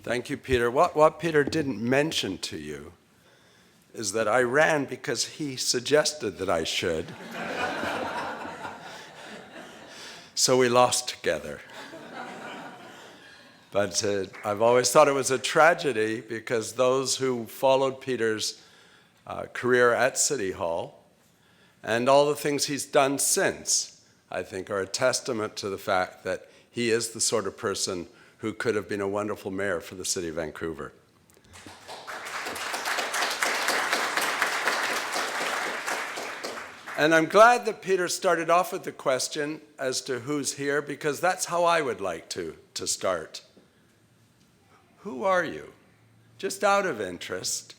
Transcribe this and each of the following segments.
Thank you, Peter. What Peter didn't mention to you is that I ran because he suggested that I should. So we lost together. But I've always thought it was a tragedy because those who followed Peter's career at City Hall and all the things he's done since, I think, are a testament to the fact that he is the sort of person who could have been a wonderful mayor for the city of Vancouver. And I'm glad that Peter started off with the question as to who's here, because that's how I would like to start. Who are you? Just out of interest,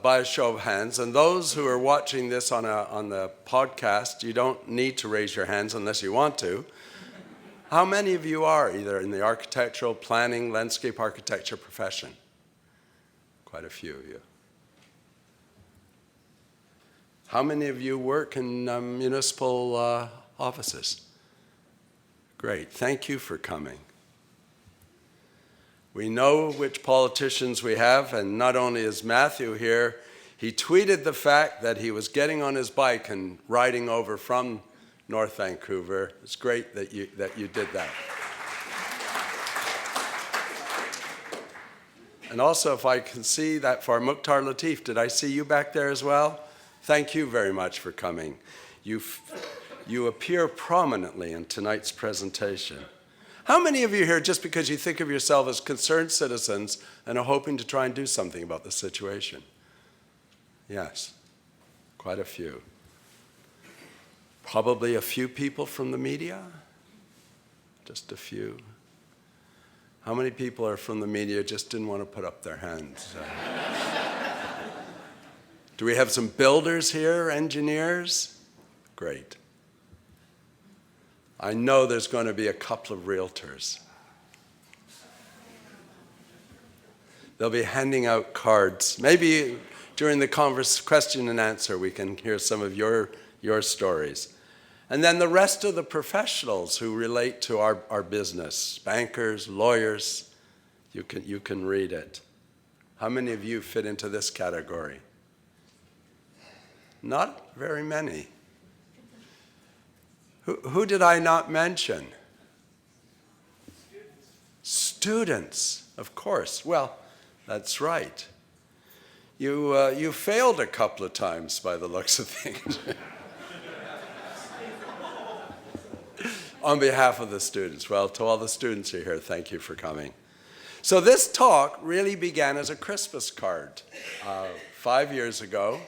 by a show of hands. And those who are watching this on the podcast, you don't need to raise your hands unless you want to. How many of you are either in the architectural, planning, landscape architecture profession? Quite a few of you. How many of you work in municipal offices? Great, thank you for coming. We know which politicians we have, and not only is Matthew here, he tweeted the fact that he was getting on his bike and riding over from North Vancouver. It's great that you did that. And also, if I can see that for Mukhtar Latif, did I see you back there as well? Thank you very much for coming. You appear prominently in tonight's presentation. How many of you here, just because you think of yourself as concerned citizens and are hoping to try and do something about the situation? Yes, quite a few. Probably a few people from the media? Just a few. How many people are from the media just didn't want to put up their hands? Do we have some builders here, engineers? Great. I know there's going to be a couple of realtors. They'll be handing out cards. Maybe during the question and answer we can hear some of your stories. And then the rest of the professionals who relate to our business, bankers, lawyers, you can read it. How many of you fit into this category? Not very many. Who did I not mention? Students, of course. Well, that's right. You failed a couple of times by the looks of things. On behalf of the students, well, to all the students who are here, thank you for coming. So this talk really began as a Christmas card. 5 years ago,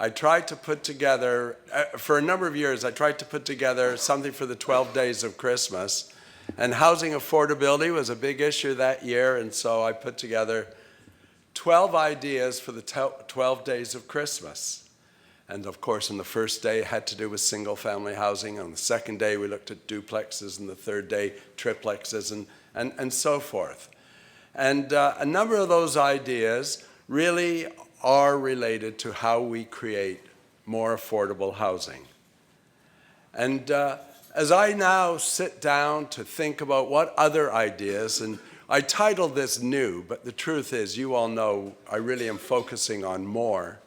I tried to put together, for a number of years, I tried to put together something for the 12 days of Christmas. And housing affordability was a big issue that year, and so I put together 12 ideas for the 12 days of Christmas. And of course, on the first day, it had to do with single-family housing. On the second day, we looked at duplexes, and the third day, triplexes, and so forth. And a number of those ideas really are related to how we create more affordable housing. And as I now sit down to think about what other ideas, and I titled this New, but the truth is, you all know, I really am focusing on more.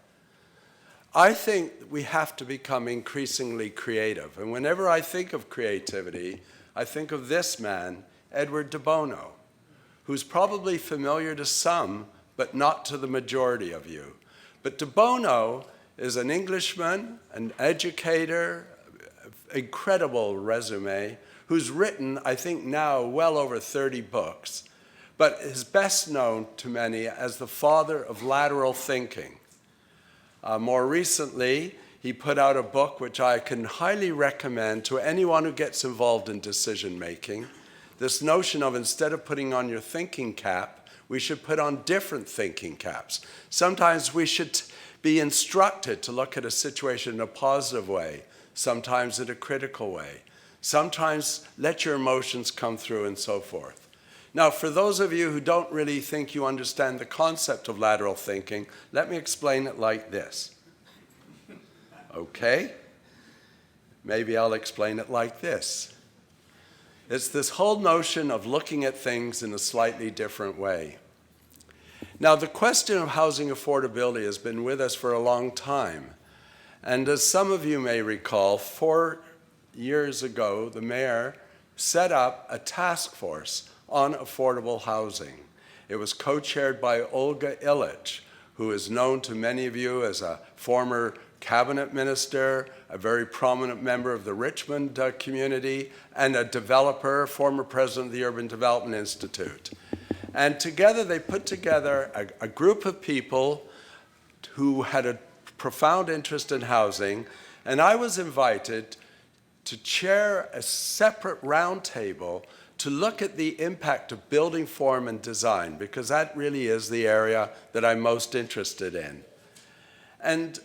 I think we have to become increasingly creative. And whenever I think of creativity, I think of this man, Edward de Bono, who's probably familiar to some, but not to the majority of you. But de Bono is an Englishman, an educator, incredible resume, who's written, I think now, well over 30 books, but is best known to many as the father of lateral thinking. More recently, he put out a book which I can highly recommend to anyone who gets involved in decision making. This notion of instead of putting on your thinking cap, we should put on different thinking caps. Sometimes we should be instructed to look at a situation in a positive way, sometimes in a critical way. Sometimes let your emotions come through and so forth. Now, for those of you who don't really think you understand the concept of lateral thinking, let me explain it like this. Okay? Maybe I'll explain it like this. It's this whole notion of looking at things in a slightly different way. Now, the question of housing affordability has been with us for a long time. And as some of you may recall, 4 years ago, the mayor set up a task force on affordable housing. It was co-chaired by Olga Illich, who is known to many of you as a former cabinet minister, a very prominent member of the Richmond community, and a developer, former president of the Urban Development Institute. And together they put together a group of people who had a profound interest in housing, and I was invited to chair a separate roundtable to look at the impact of building form and design, because that really is the area that I'm most interested in. And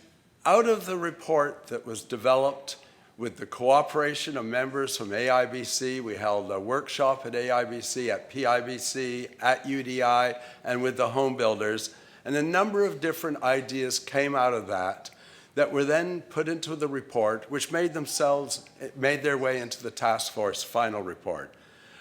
out of the report that was developed with the cooperation of members from AIBC, we held a workshop at AIBC, at PIBC, at UDI, and with the home builders, and a number of different ideas came out of that were then put into the report, which made their way into the task force final report.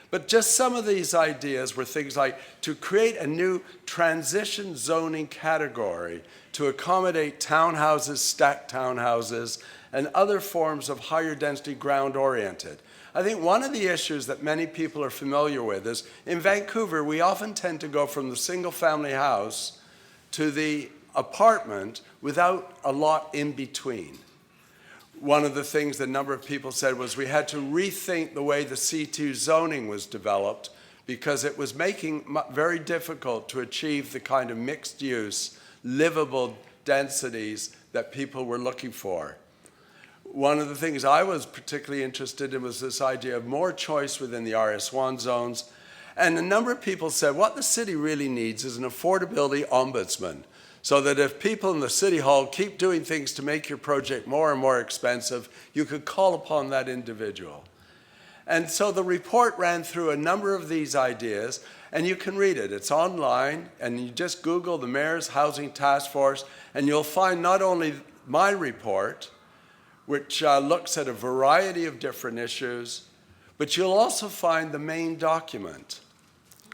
But just some of these ideas were things like to create a new transition zoning category to accommodate townhouses, stacked townhouses, and other forms of higher density ground-oriented. I think one of the issues that many people are familiar with is in Vancouver, we often tend to go from the single-family house to the apartment without a lot in between. One of the things that a number of people said was we had to rethink the way the C2 zoning was developed because it was making very difficult to achieve the kind of mixed-use, livable densities that people were looking for. One of the things I was particularly interested in was this idea of more choice within the RS1 zones. And a number of people said what the city really needs is an affordability ombudsman, so that if people in the City Hall keep doing things to make your project more and more expensive, you could call upon that individual. And so the report ran through a number of these ideas, and you can read it. It's online, and you just Google the Mayor's Housing Task Force, and you'll find not only my report, which looks at a variety of different issues, but you'll also find the main document.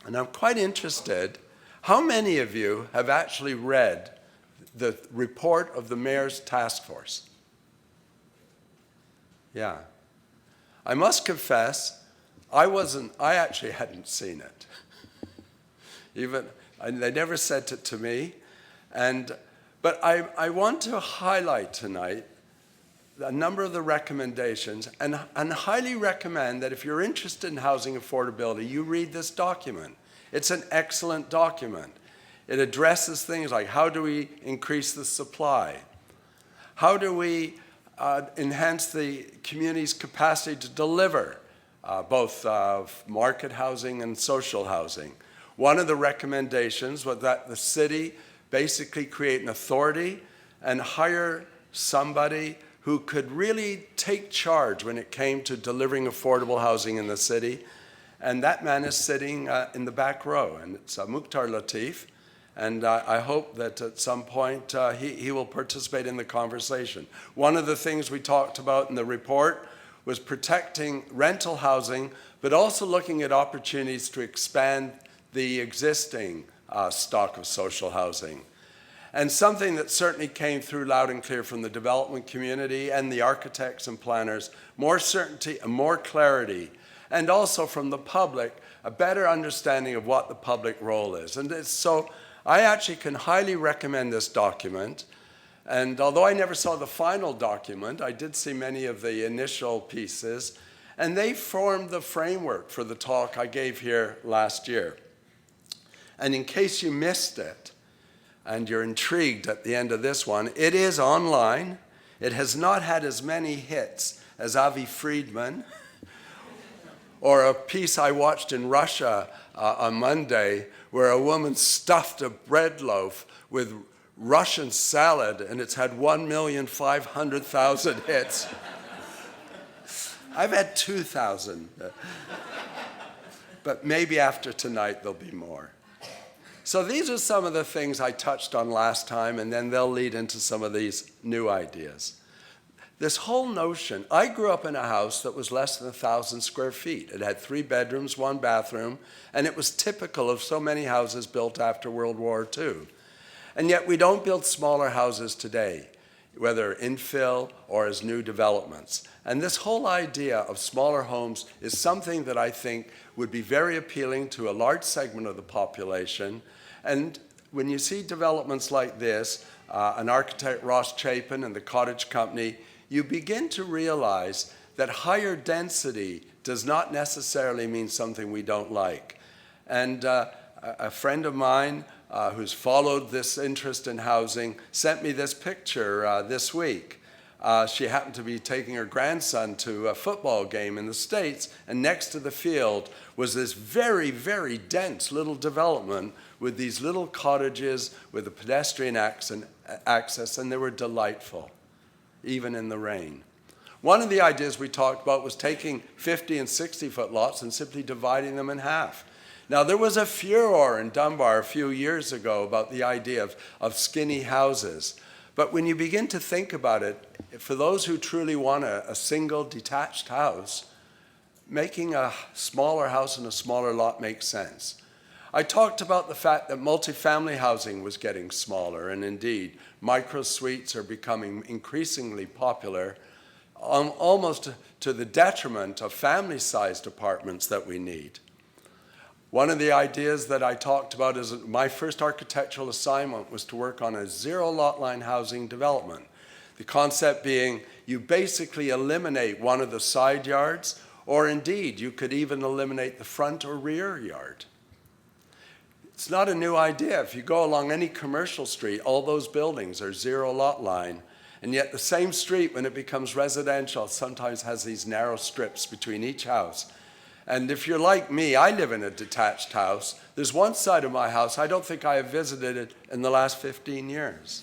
And I'm quite interested, how many of you have actually read the report of the Mayor's Task Force? Yeah. I must confess, I actually hadn't seen it. They never sent it to me. But I want to highlight tonight a number of the recommendations and highly recommend that if you're interested in housing affordability, you read this document. It's an excellent document. It addresses things like how do we increase the supply? How do we enhance the community's capacity to deliver both market housing and social housing? One of the recommendations was that the city basically create an authority and hire somebody who could really take charge when it came to delivering affordable housing in the city. And that man is sitting in the back row, and it's Mukhtar Latif. And I hope that at some point he will participate in the conversation. One of the things we talked about in the report was protecting rental housing, but also looking at opportunities to expand the existing stock of social housing. And something that certainly came through loud and clear from the development community and the architects and planners, more certainty and more clarity, and also from the public, a better understanding of what the public role is. And so I actually can highly recommend this document. And although I never saw the final document, I did see many of the initial pieces, and they formed the framework for the talk I gave here last year. And in case you missed it, and you're intrigued at the end of this one, it is online. It has not had as many hits as Avi Friedman, or a piece I watched in Russia on Monday where a woman stuffed a bread loaf with Russian salad and it's had 1,500,000 hits. I've had 2,000. But maybe after tonight there'll be more. So these are some of the things I touched on last time, and then they'll lead into some of these new ideas. this whole notion, I grew up in a house that was less than 1,000 square feet. It had 3 bedrooms, 1 bathroom, and it was typical of so many houses built after World War II. And yet we don't build smaller houses today, whether infill or as new developments. And this whole idea of smaller homes is something that I think would be very appealing to a large segment of the population. And when you see developments like this, an architect, Ross Chapin, and the Cottage Company, you begin to realize that higher density does not necessarily mean something we don't like. And a friend of mine who's followed this interest in housing sent me this picture this week. She happened to be taking her grandson to a football game in the States, and next to the field was this very, very dense little development with these little cottages with a pedestrian access, and they were delightful, even in the rain. One of the ideas we talked about was taking 50 and 60-foot lots and simply dividing them in half. Now, there was a furor in Dunbar a few years ago about the idea of skinny houses. But when you begin to think about it, for those who truly want a single detached house, making a smaller house in a smaller lot makes sense. I talked about the fact that multifamily housing was getting smaller, and indeed, micro-suites are becoming increasingly popular, almost to the detriment of family-sized apartments that we need. One of the ideas that I talked about is my first architectural assignment was to work on a zero lot line housing development. The concept being you basically eliminate one of the side yards, or indeed you could even eliminate the front or rear yard. It's not a new idea. If you go along any commercial street, all those buildings are zero lot line, and yet the same street, when it becomes residential, sometimes has these narrow strips between each house. And if you're like me, I live in a detached house. There's one side of my house I don't think I have visited it in the last 15 years.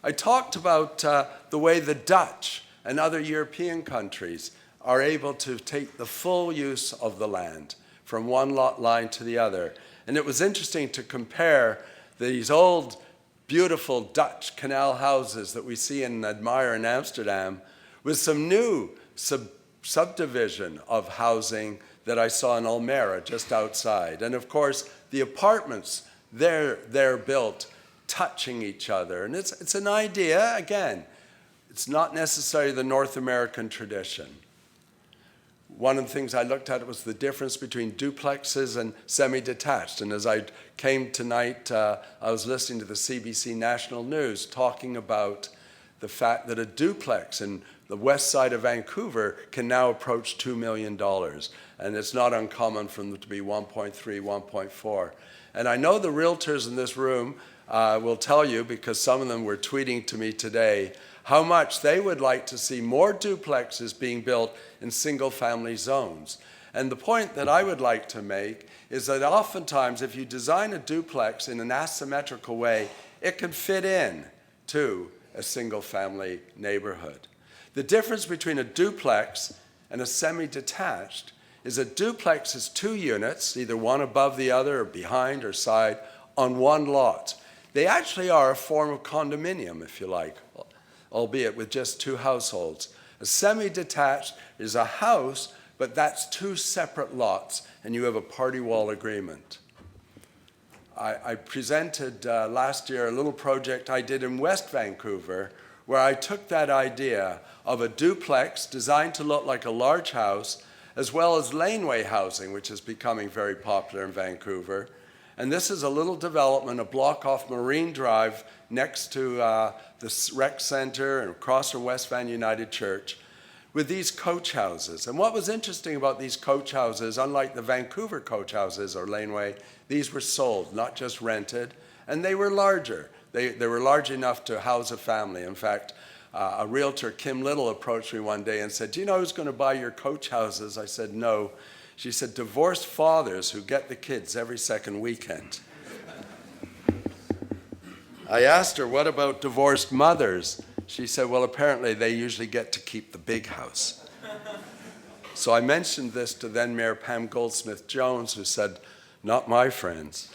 I talked about the way the Dutch and other European countries are able to take the full use of the land from one lot line to the other. And it was interesting to compare these old, beautiful Dutch canal houses that we see and admire in Amsterdam with some new subdivision of housing that I saw in Almere just outside. And of course, the apartments, they're built touching each other. And it's an idea, again, it's not necessarily the North American tradition. One of the things I looked at was the difference between duplexes and semi-detached. And as I came tonight, I was listening to the CBC National News talking about the fact that a duplex in the west side of Vancouver can now approach $2 million. And it's not uncommon for them to be 1.3, 1.4. And I know the realtors in this room will tell you, because some of them were tweeting to me today, how much they would like to see more duplexes being built in single-family zones. And the point that I would like to make is that oftentimes if you design a duplex in an asymmetrical way, it can fit in to a single-family neighborhood. The difference between a duplex and a semi-detached is a duplex is 2 units, either one above the other or behind or side, on one lot. They actually are a form of condominium, if you like, albeit with just 2 households. A semi-detached is a house, but that's 2 separate lots, and you have a party wall agreement. I presented last year a little project I did in West Vancouver, where I took that idea of a duplex designed to look like a large house, as well as laneway housing, which is becoming very popular in Vancouver. And this is a little development, a block off Marine Drive next to the rec center and across from West Van United Church with these coach houses. And what was interesting about these coach houses, unlike the Vancouver coach houses or laneway, these were sold, not just rented, and they were larger. They were large enough to house a family. In fact, a realtor, Kim Little, approached me one day and said, "Do you know who's going to buy your coach houses?" I said, "No." She said, "Divorced fathers who get the kids every second weekend." I asked her, "What about divorced mothers?" She said, "Well, apparently they usually get to keep the big house." So I mentioned this to then Mayor Pam Goldsmith-Jones, who said, "Not my friends."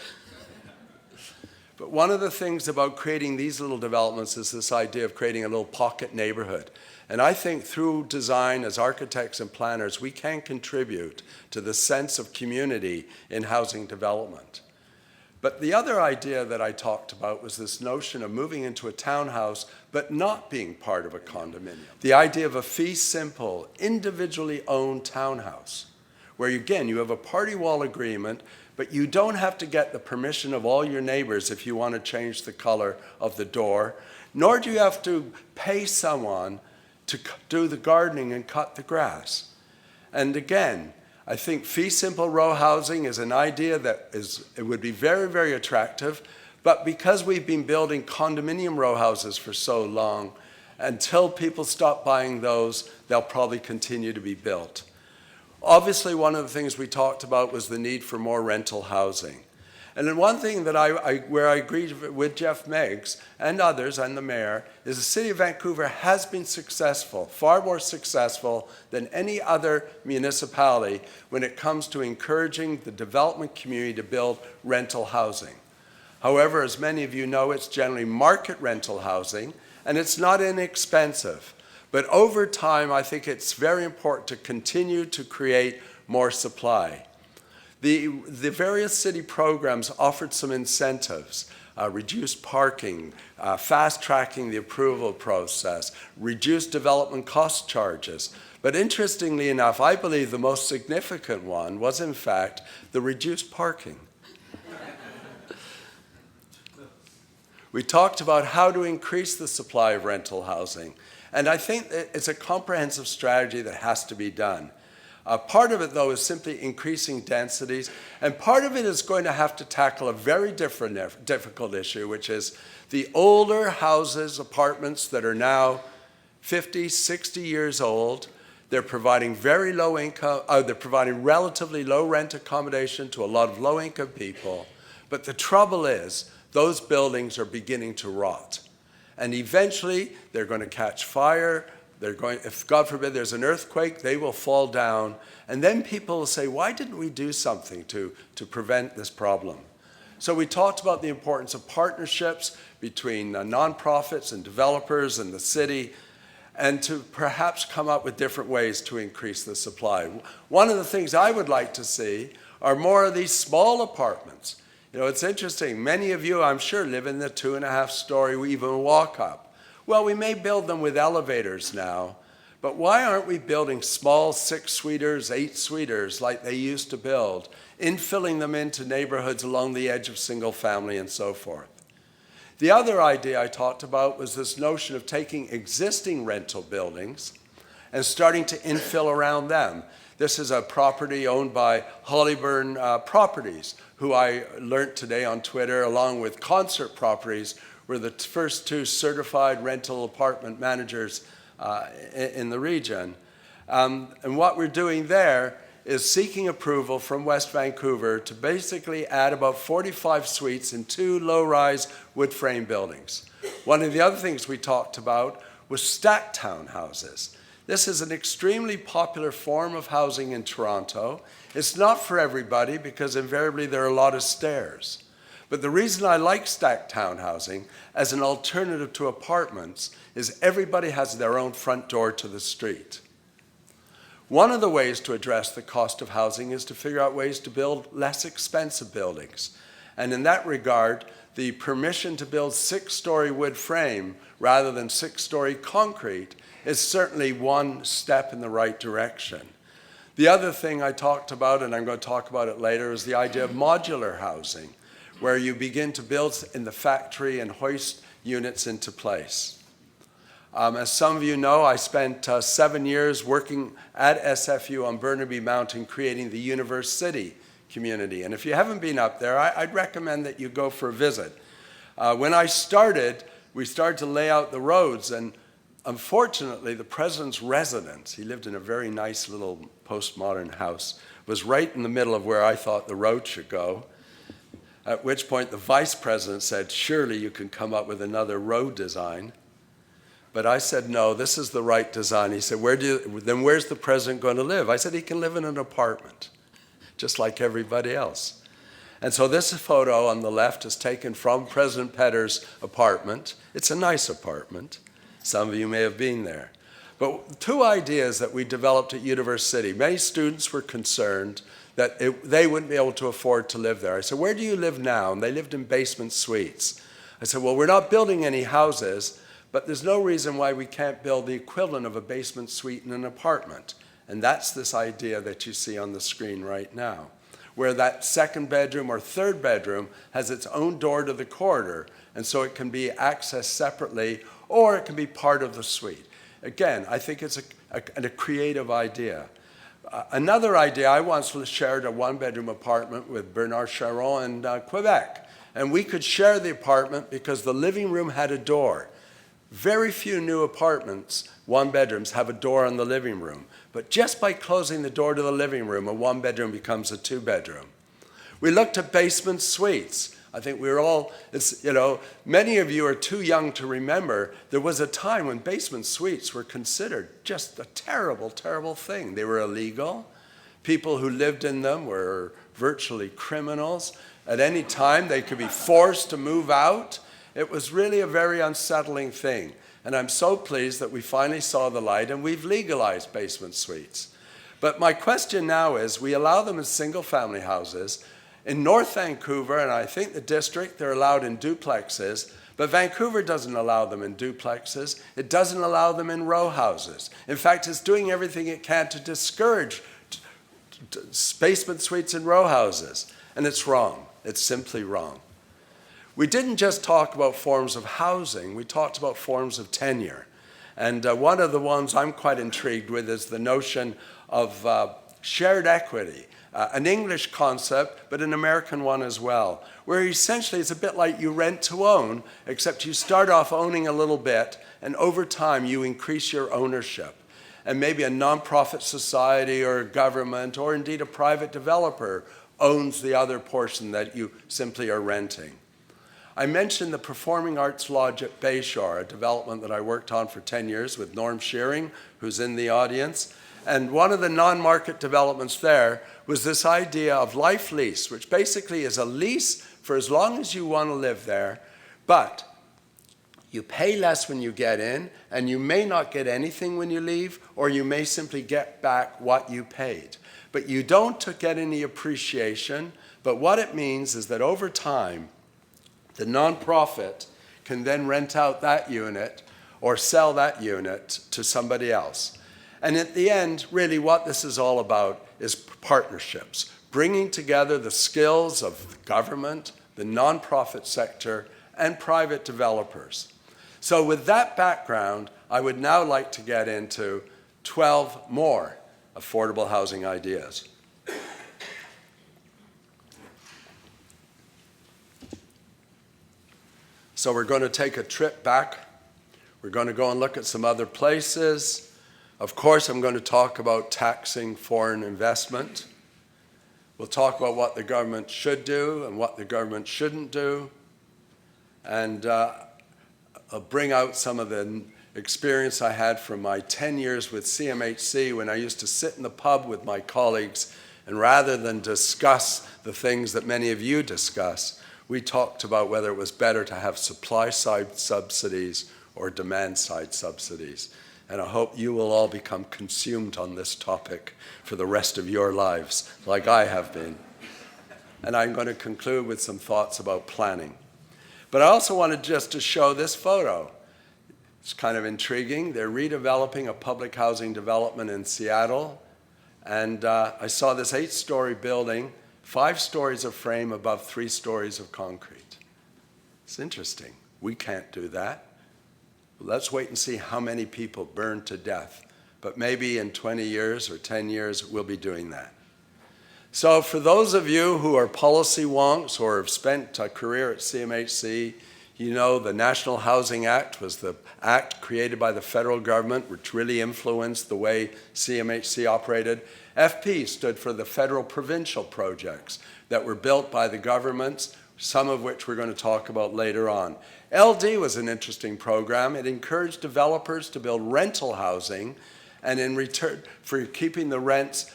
But one of the things about creating these little developments is this idea of creating a little pocket neighborhood. And I think through design, as architects and planners, we can contribute to the sense of community in housing development. But the other idea that I talked about was this notion of moving into a townhouse, but not being part of a condominium. The idea of a fee simple, individually owned townhouse, where again, you have a party wall agreement, but you don't have to get the permission of all your neighbors if you want to change the color of the door, nor do you have to pay someone to do the gardening and cut the grass. And again, I think fee simple row housing is an idea that it would be very, very attractive, but because we've been building condominium row houses for so long, until people stop buying those, they'll probably continue to be built. Obviously, one of the things we talked about was the need for more rental housing. And then one thing that where I agree with Jeff Meggs and others and the mayor is the city of Vancouver has been successful, far more successful than any other municipality when it comes to encouraging the development community to build rental housing. However, as many of you know, it's generally market rental housing, and it's not inexpensive. But over time, I think it's very important to continue to create more supply. The various city programs offered some incentives, reduced parking, fast-tracking the approval process, reduced development cost charges. But interestingly enough, I believe the most significant one was, in fact, the reduced parking. We talked about how to increase the supply of rental housing. And I think it's a comprehensive strategy that has to be done. Part of it, though, is simply increasing densities, and part of it is going to have to tackle a very difficult issue, which is the older houses, apartments that are now 50, 60 years old. They're providing very low income, they're providing relatively low rent accommodation to a lot of low-income people. But the trouble is, those buildings are beginning to rot. And eventually, they're going to catch fire. If, God forbid, there's an earthquake, they will fall down. And then people will say, why didn't we do something to prevent this problem? So we talked about the importance of partnerships between nonprofits and developers and the city, and to perhaps come up with different ways to increase the supply. One of the things I would like to see are more of these small apartments. You know, it's interesting. Many of you, I'm sure, live in the 2.5-story, even walk-up. Well, we may build them with elevators now, but why aren't we building small 6-suiters, 8-suiters like they used to build, infilling them into neighborhoods along the edge of single family and so forth? The other idea I talked about was this notion of taking existing rental buildings and starting to infill around them. This is a property owned by Hollyburn Properties, who I learned today on Twitter, along with Concert Properties, were the first 2 certified rental apartment managers in the region. And what we're doing there is seeking approval from West Vancouver to basically add about 45 suites in 2 low-rise wood frame buildings. One of the other things we talked about was stacked townhouses. This is an extremely popular form of housing in Toronto. It's not for everybody because invariably there are a lot of stairs. But the reason I like stacked townhousing as an alternative to apartments is everybody has their own front door to the street. One of the ways to address the cost of housing is to figure out ways to build less expensive buildings. And in that regard, the permission to build 6-story wood frame rather than 6-story concrete is certainly one step in the right direction. The other thing I talked about, and I'm going to talk about it later, is the idea of modular housing, where you begin to build in the factory and hoist units into place. As some of you know, I spent 7 years working at SFU on Burnaby Mountain creating the University community. And if you haven't been up there, I'd recommend that you go for a visit. When I started, we started to lay out the roads, and unfortunately, the president's residence, he lived in a very nice little postmodern house, was right in the middle of where I thought the road should go. At which point the vice president said, surely you can come up with another road design. But I said, no, this is the right design. He said, then where's the president going to live? I said, he can live in an apartment, just like everybody else. And so this photo on the left is taken from President Petter's apartment. It's a nice apartment. Some of you may have been there. But two ideas that we developed at University. Many students were concerned that they wouldn't be able to afford to live there. I said, where do you live now? And they lived in basement suites. I said, well, we're not building any houses, but there's no reason why we can't build the equivalent of a basement suite in an apartment. And that's this idea that you see on the screen right now, where that second bedroom or third bedroom has its own door to the corridor, and so it can be accessed separately, or it can be part of the suite. Again, I think it's a creative idea. Another idea, I once shared a one-bedroom apartment with Bernard Charon in Quebec, and we could share the apartment because the living room had a door. Very few new apartments, one-bedrooms, have a door on the living room. But just by closing the door to the living room, a one-bedroom becomes a two-bedroom. We looked at basement suites. I think we were all, many of you are too young to remember, there was a time when basement suites were considered just a terrible, terrible thing. They were illegal. People who lived in them were virtually criminals. At any time, they could be forced to move out. It was really a very unsettling thing. And I'm so pleased that we finally saw the light and we've legalized basement suites. But my question now is, we allow them as single-family houses. In North Vancouver, and I think the district, they're allowed in duplexes, but Vancouver doesn't allow them in duplexes. It doesn't allow them in row houses. In fact, it's doing everything it can to discourage basement suites in row houses. And it's wrong. It's simply wrong. We didn't just talk about forms of housing, we talked about forms of tenure. And one of the ones I'm quite intrigued with is the notion of shared equity, an English concept, but an American one as well, where essentially it's a bit like you rent to own, except you start off owning a little bit, and over time you increase your ownership. And maybe a nonprofit society or a government, or indeed a private developer, owns the other portion that you simply are renting. I mentioned the Performing Arts Lodge at Bayshore, a development that I worked on for 10 years with Norm Shearing, who's in the audience. And one of the non-market developments there was this idea of life lease, which basically is a lease for as long as you want to live there, but you pay less when you get in, and you may not get anything when you leave, or you may simply get back what you paid. But you don't get any appreciation, but what it means is that over time, the nonprofit can then rent out that unit or sell that unit to somebody else. And at the end, really what this is all about is partnerships, bringing together the skills of the government, the nonprofit sector, and private developers. So with that background, I would now like to get into 12 more affordable housing ideas. So we're going to take a trip back. We're going to go and look at some other places. Of course, I'm going to talk about taxing foreign investment. We'll talk about what the government should do and what the government shouldn't do. And I'll bring out some of the experience I had from my 10 years with CMHC when I used to sit in the pub with my colleagues, and rather than discuss the things that many of you discuss, we talked about whether it was better to have supply-side subsidies or demand-side subsidies. And I hope you will all become consumed on this topic for the rest of your lives, like I have been. And I'm going to conclude with some thoughts about planning. But I also wanted just to show this photo. It's kind of intriguing. They're redeveloping a public housing development in Seattle. And I saw this 8-story building, 5 stories of frame above 3 stories of concrete. It's interesting. We can't do that. Let's wait and see how many people burn to death. But maybe in 20 years or 10 years, we'll be doing that. So for those of you who are policy wonks or have spent a career at CMHC, you know the National Housing Act was the act created by the federal government, which really influenced the way CMHC operated. FP stood for the federal provincial projects that were built by the governments, some of which we're going to talk about later on. LD was an interesting program. It encouraged developers to build rental housing, and in return for keeping the rents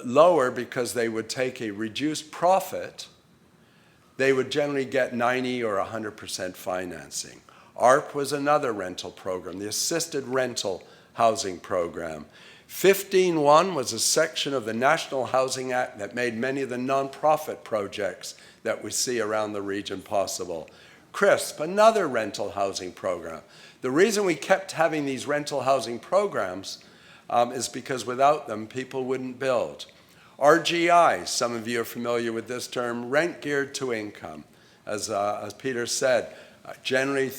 lower because they would take a reduced profit, they would generally get 90 or 100% financing. ARP was another rental program, the Assisted Rental Housing Program. 15.1 was a section of the National Housing Act that made many of the nonprofit projects that we see around the region possible. CRISP, another rental housing program. The reason we kept having these rental housing programs is because without them, people wouldn't build. RGI, some of you are familiar with this term, rent geared to income. As Peter said, generally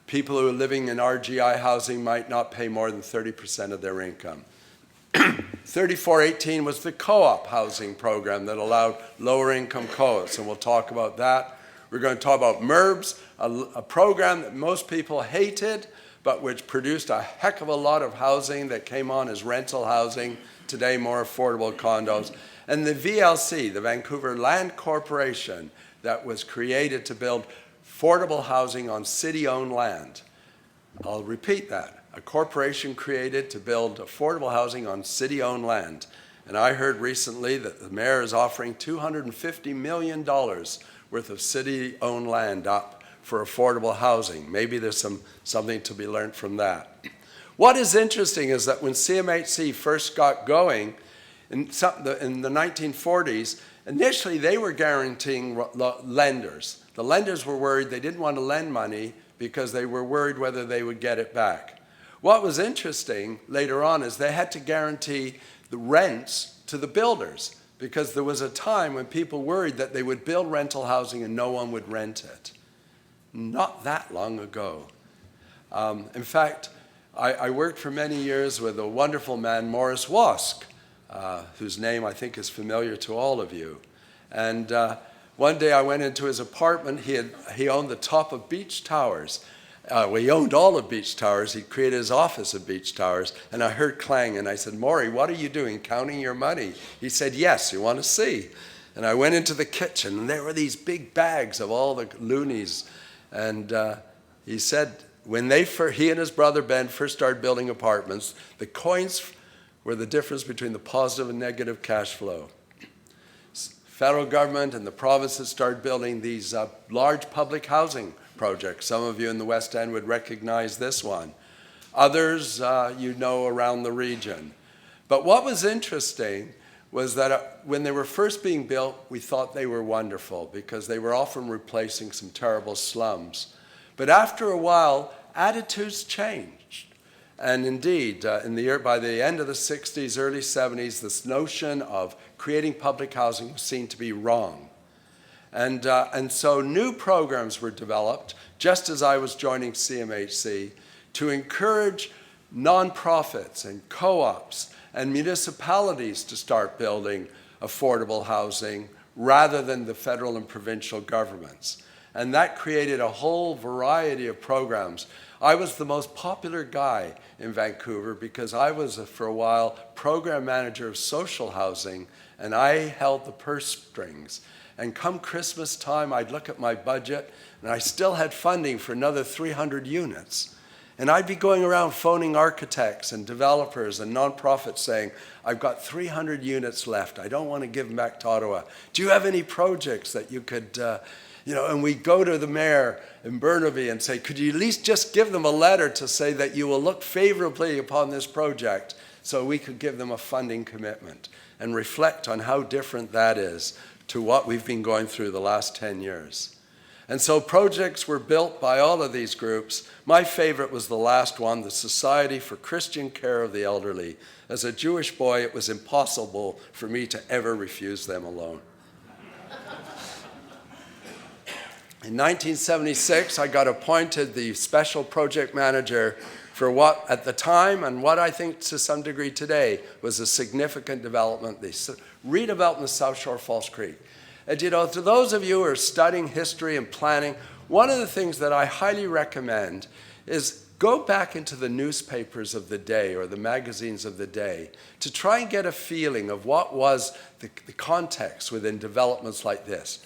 people who are living in RGI housing might not pay more than 30% of their income. 3418 was the co-op housing program that allowed lower income co-ops, and we'll talk about that. We're going to talk about MERBs, a program that most people hated, but which produced a heck of a lot of housing that came on as rental housing, today more affordable condos. And the VLC, the Vancouver Land Corporation, that was created to build affordable housing on city-owned land. I'll repeat that. A corporation created to build affordable housing on city-owned land. And I heard recently that the mayor is offering $250 million worth of city-owned land up for affordable housing. Maybe there's something to be learned from that. What is interesting is that when CMHC first got going in the 1940s, initially they were guaranteeing lenders. The lenders were worried they didn't want to lend money because they were worried whether they would get it back. What was interesting later on is they had to guarantee the rents to the builders because there was a time when people worried that they would build rental housing and no one would rent it. Not that long ago. In fact, I worked for many years with a wonderful man, Morris Wask, whose name I think is familiar to all of you. And one day I went into his apartment. He owned the top of Beach Towers. Well, he owned all of Beach Towers. He created his office at Beach Towers. And I heard clang, and I said, Maury, what are you doing, counting your money? He said, yes, you want to see? And I went into the kitchen, and there were these big bags of all the loonies. And he said, when he and his brother Ben first started building apartments, the coins were the difference between the positive and negative cash flow. Federal government and the provinces started building these large public housing projects. Some of you in the West End would recognize this one. Others you know around the region. But what was interesting was that when they were first being built, we thought they were wonderful because they were often replacing some terrible slums. But after a while, attitudes changed. And indeed, by the end of the 60s, early 70s, this notion of creating public housing was seen to be wrong. And so new programs were developed, just as I was joining CMHC, to encourage nonprofits and co-ops and municipalities to start building affordable housing rather than the federal and provincial governments. And that created a whole variety of programs. I was the most popular guy in Vancouver because I was, for a while, program manager of social housing, and I held the purse strings. And come Christmas time, I'd look at my budget, and I still had funding for another 300 units. And I'd be going around phoning architects and developers and nonprofits saying, I've got 300 units left. I don't want to give them back to Ottawa. Do you have any projects that you could, and we go to the mayor in Burnaby and say, could you at least just give them a letter to say that you will look favorably upon this project so we could give them a funding commitment and reflect on how different that is to what we've been going through the last 10 years. And so projects were built by all of these groups. My favorite was the last one, the Society for Christian Care of the Elderly. As a Jewish boy, it was impossible for me to ever refuse them a loan. In 1976, I got appointed the special project manager for what at the time, and what I think to some degree today, was a significant development, the redevelopment of South Shore False Creek. And to those of you who are studying history and planning, one of the things that I highly recommend is go back into the newspapers of the day or the magazines of the day to try and get a feeling of what was the context within developments like this.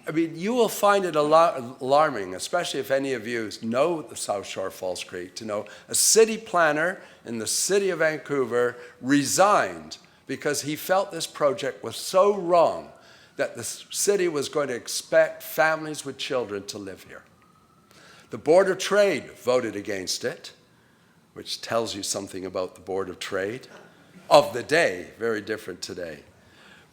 I mean, you will find it alarming, especially if any of you know the South Shore False Creek, to know a city planner in the city of Vancouver resigned because he felt this project was so wrong that the city was going to expect families with children to live here. The Board of Trade voted against it, which tells you something about the Board of Trade of the day, very different today.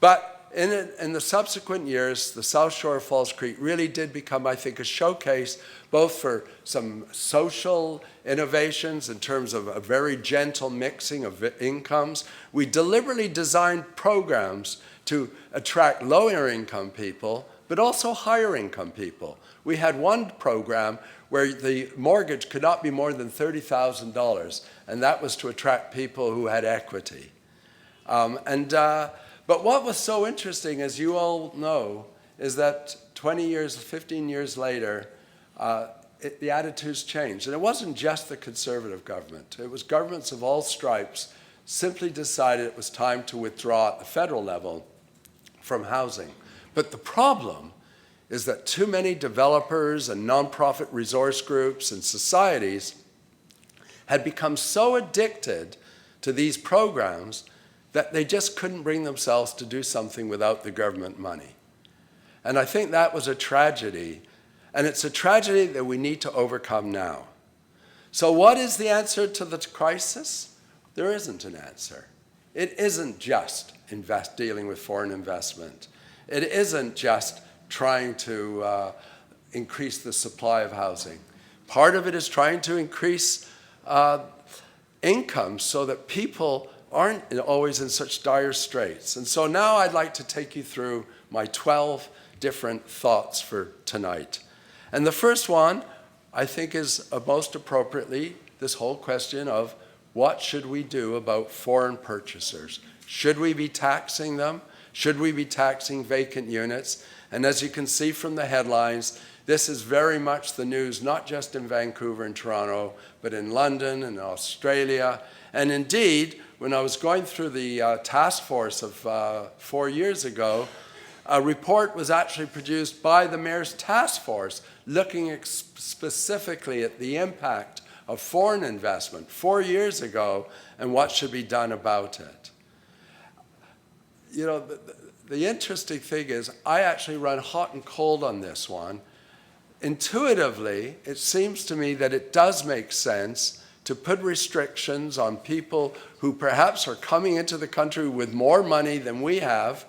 But in the subsequent years, the South Shore of Falls Creek really did become, I think, a showcase both for some social innovations in terms of a very gentle mixing of incomes. We deliberately designed programs to attract lower income people, but also higher income people. We had one program where the mortgage could not be more than $30,000, and that was to attract people who had equity. But what was so interesting, as you all know, is that 20 years, 15 years later, the attitudes changed. And it wasn't just the conservative government. It was governments of all stripes simply decided it was time to withdraw at the federal level from housing. But the problem is that too many developers and nonprofit resource groups and societies had become so addicted to these programs that they just couldn't bring themselves to do something without the government money. And I think that was a tragedy, and it's a tragedy that we need to overcome now. So what is the answer to the crisis? There isn't an answer. It isn't just dealing with foreign investment. It isn't just trying to increase the supply of housing. Part of it is trying to increase income so that people aren't always in such dire straits. And so now I'd like to take you through my 12 different thoughts for tonight. And the first one, I think, is most appropriately this whole question of what should we do about foreign purchasers? Should we be taxing them? Should we be taxing vacant units? And as you can see from the headlines, this is very much the news, not just in Vancouver and Toronto, but in London and Australia. And indeed, when I was going through the task force of 4 years ago, a report was actually produced by the Mayor's task force looking specifically at the impact of foreign investment 4 years ago and what should be done about it. You know, the interesting thing is I actually run hot and cold on this one. Intuitively, it seems to me that it does make sense to put restrictions on people who perhaps are coming into the country with more money than we have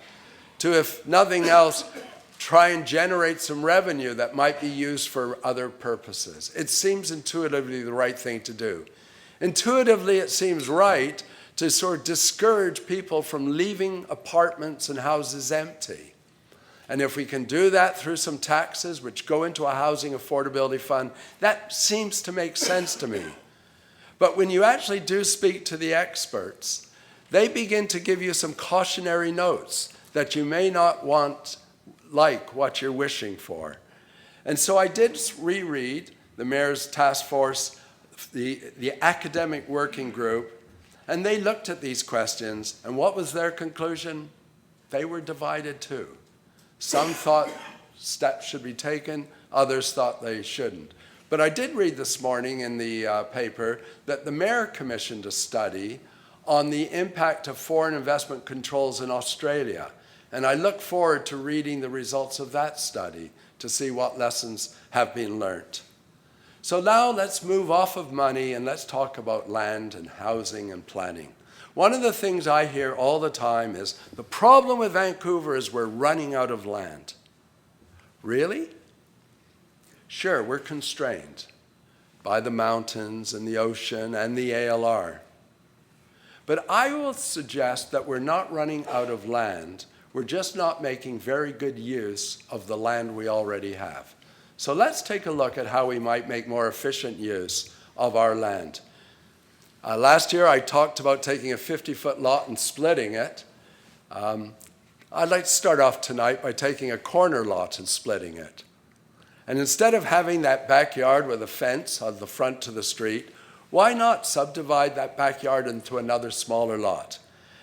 to, if nothing else, try and generate some revenue that might be used for other purposes. It seems intuitively the right thing to do. Intuitively, it seems right to sort of discourage people from leaving apartments and houses empty. And if we can do that through some taxes which go into a housing affordability fund, that seems to make sense to me. But when you actually do speak to the experts, they begin to give you some cautionary notes that you may not like what you're wishing for. And so I did reread the Mayor's task force, the academic working group, and they looked at these questions, and what was their conclusion? They were divided too. Some thought steps should be taken, others thought they shouldn't. But I did read this morning in the paper that the Mayor commissioned a study on the impact of foreign investment controls in Australia. And I look forward to reading the results of that study to see what lessons have been learnt. So now let's move off of money and let's talk about land and housing and planning. One of the things I hear all the time is the problem with Vancouver is we're running out of land. Really? Sure, we're constrained by the mountains and the ocean and the ALR. But I will suggest that we're not running out of land. We're just not making very good use of the land we already have. So let's take a look at how we might make more efficient use of our land. Last year I talked about taking a 50-foot lot and splitting it. I'd like to start off tonight by taking a corner lot and splitting it. And instead of having that backyard with a fence on the front to the street, why not subdivide that backyard into another smaller lot?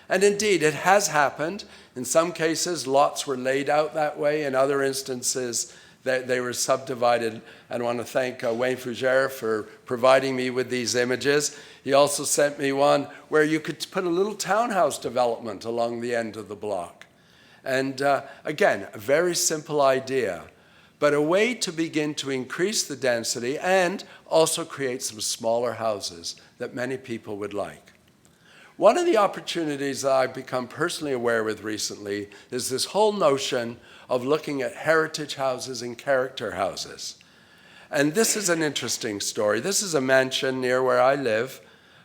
And indeed, it has happened. In some cases, lots were laid out that way. In other instances, they were subdivided. And I want to thank Wayne Fougere for providing me with these images. He also sent me one where you could put a little townhouse development along the end of the block. And again, a very simple idea, but a way to begin to increase the density and also create some smaller houses that many people would like. One of the opportunities that I've become personally aware with recently is this whole notion of looking at heritage houses and character houses. And this is an interesting story. This is a mansion near where I live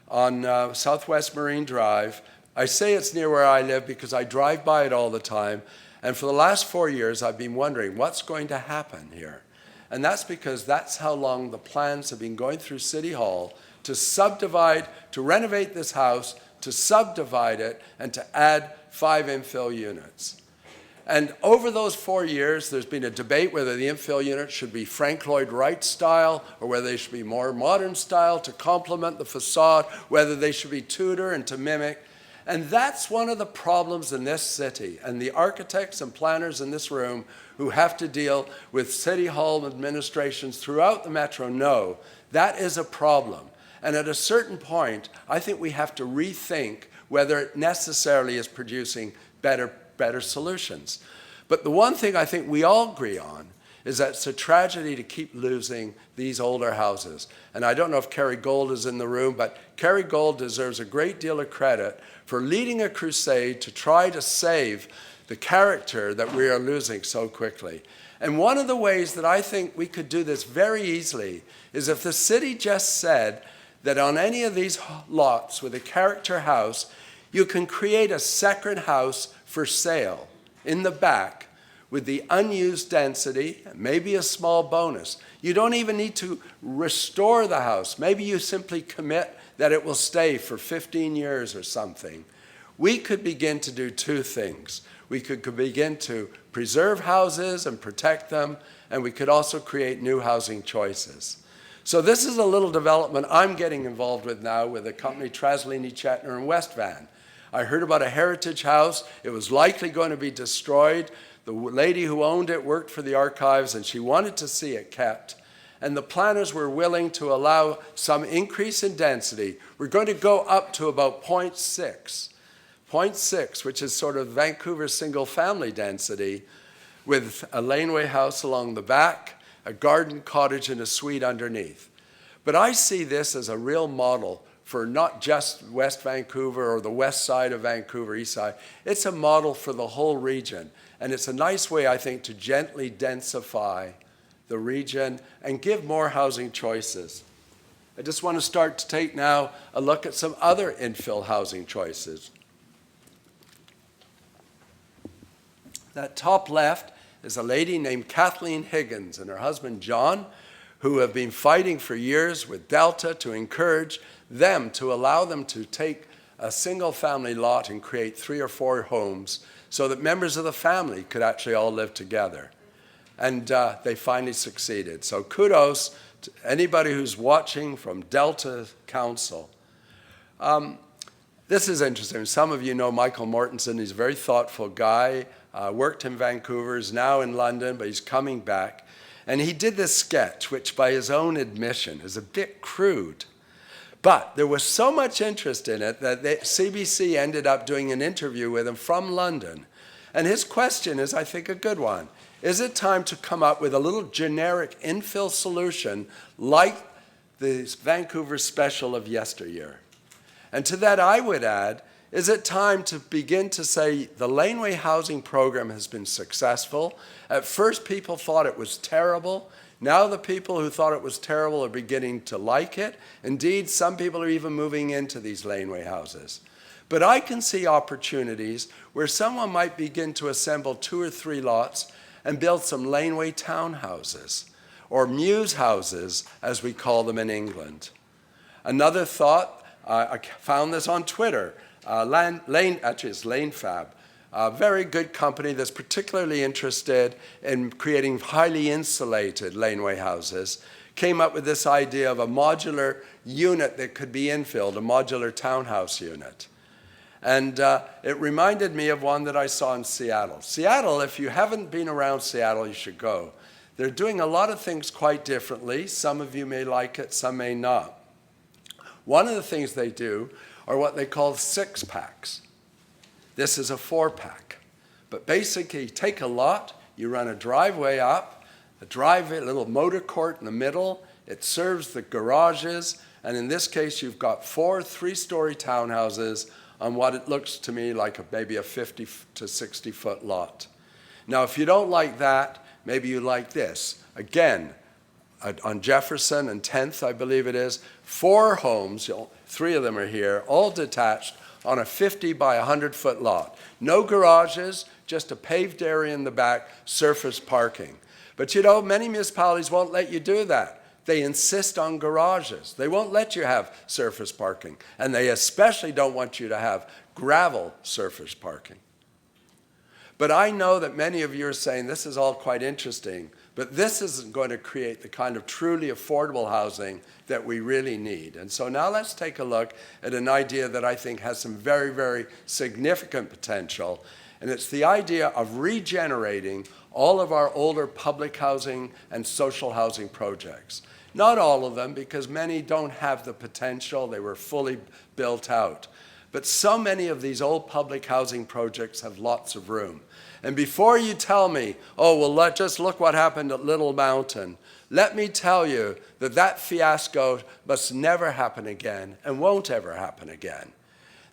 on Southwest Marine Drive. I say it's near where I live because I drive by it all the time. And for the last 4 years, I've been wondering what's going to happen here. And that's because that's how long the plans have been going through City Hall to subdivide, to renovate this house, to subdivide it, and to add 5 infill units. And over those 4 years, there's been a debate whether the infill units should be Frank Lloyd Wright style or whether they should be more modern style to complement the facade, whether they should be Tudor and to mimic. And that's one of the problems in this city. And the architects and planners in this room who have to deal with City Hall administrations throughout the metro know that is a problem. And at a certain point, I think we have to rethink whether it necessarily is producing better solutions. But the one thing I think we all agree on is that it's a tragedy to keep losing these older houses. And I don't know if Kerry Gold is in the room, but Kerry Gold deserves a great deal of credit for leading a crusade to try to save the character that we are losing so quickly. And one of the ways that I think we could do this very easily is if the city just said that on any of these lots with a character house, you can create a second house for sale in the back with the unused density, maybe a small bonus. You don't even need to restore the house. Maybe you simply commit that it will stay for 15 years or something. We could begin to do 2 things. We could begin to preserve houses and protect them, and we could also create new housing choices. So this is a little development I'm getting involved with now with the company Traslini, Chetner, and West Van. I heard about a heritage house. It was likely going to be destroyed. The lady who owned it worked for the archives, and she wanted to see it kept. And the planners were willing to allow some increase in density. We're going to go up to about 0.6, which is sort of Vancouver single-family density, with a laneway house along the back, a garden cottage, and a suite underneath. But I see this as a real model for not just West Vancouver or the west side of Vancouver, east side. It's a model for the whole region. And it's a nice way, I think, to gently densify the region and give more housing choices. I just want to start to take now a look at some other infill housing choices. That top left is a lady named Kathleen Higgins and her husband John, who have been fighting for years with Delta to encourage them to allow them to take a single family lot and create 3 or 4 homes so that members of the family could actually all live together. And they finally succeeded. So kudos to anybody who's watching from Delta Council. This is interesting. Some of you know Michael Mortensen. He's a very thoughtful guy, worked in Vancouver, is now in London, but he's coming back. And he did this sketch, which by his own admission is a bit crude. But there was so much interest in it that the CBC ended up doing an interview with him from London. And his question is, I think, a good one. Is it time to come up with a little generic infill solution like the Vancouver special of yesteryear? And to that I would add, is it time to begin to say the laneway housing program has been successful? At first people thought it was terrible. Now the people who thought it was terrible are beginning to like it. Indeed, some people are even moving into these laneway houses. But I can see opportunities where someone might begin to assemble 2 or 3 lots and build some laneway townhouses, or muse houses, as we call them in England. Another thought, I found this on Twitter, actually it's LaneFab, a very good company that's particularly interested in creating highly insulated laneway houses, came up with this idea of a modular unit that could be infilled, a modular townhouse unit. And it reminded me of one that I saw in Seattle. Seattle, if you haven't been around Seattle, you should go. They're doing a lot of things quite differently. Some of you may like it, some may not. One of the things they do are what they call 6-packs. This is a 4-pack. But basically, you take a lot, you run a driveway up, a little motor court in the middle. It serves the garages. And in this case, you've got 4 3-story townhouses on what it looks to me like maybe a 50 to 60-foot lot. Now, if you don't like that, maybe you like this. Again, on Jefferson and 10th, I believe it is, 4 homes, 3 of them are here, all detached on a 50 by 100-foot lot. No garages, just a paved area in the back, surface parking. But you know, many municipalities won't let you do that. They insist on garages. They won't let you have surface parking. And they especially don't want you to have gravel surface parking. But I know that many of you are saying this is all quite interesting, but this isn't going to create the kind of truly affordable housing that we really need. And so now let's take a look at an idea that I think has some very, very significant potential. And it's the idea of regenerating all of our older public housing and social housing projects. Not all of them, because many don't have the potential. They were fully built out. But so many of these old public housing projects have lots of room. And before you tell me, oh, well, just look what happened at Little Mountain, let me tell you that that fiasco must never happen again and won't ever happen again.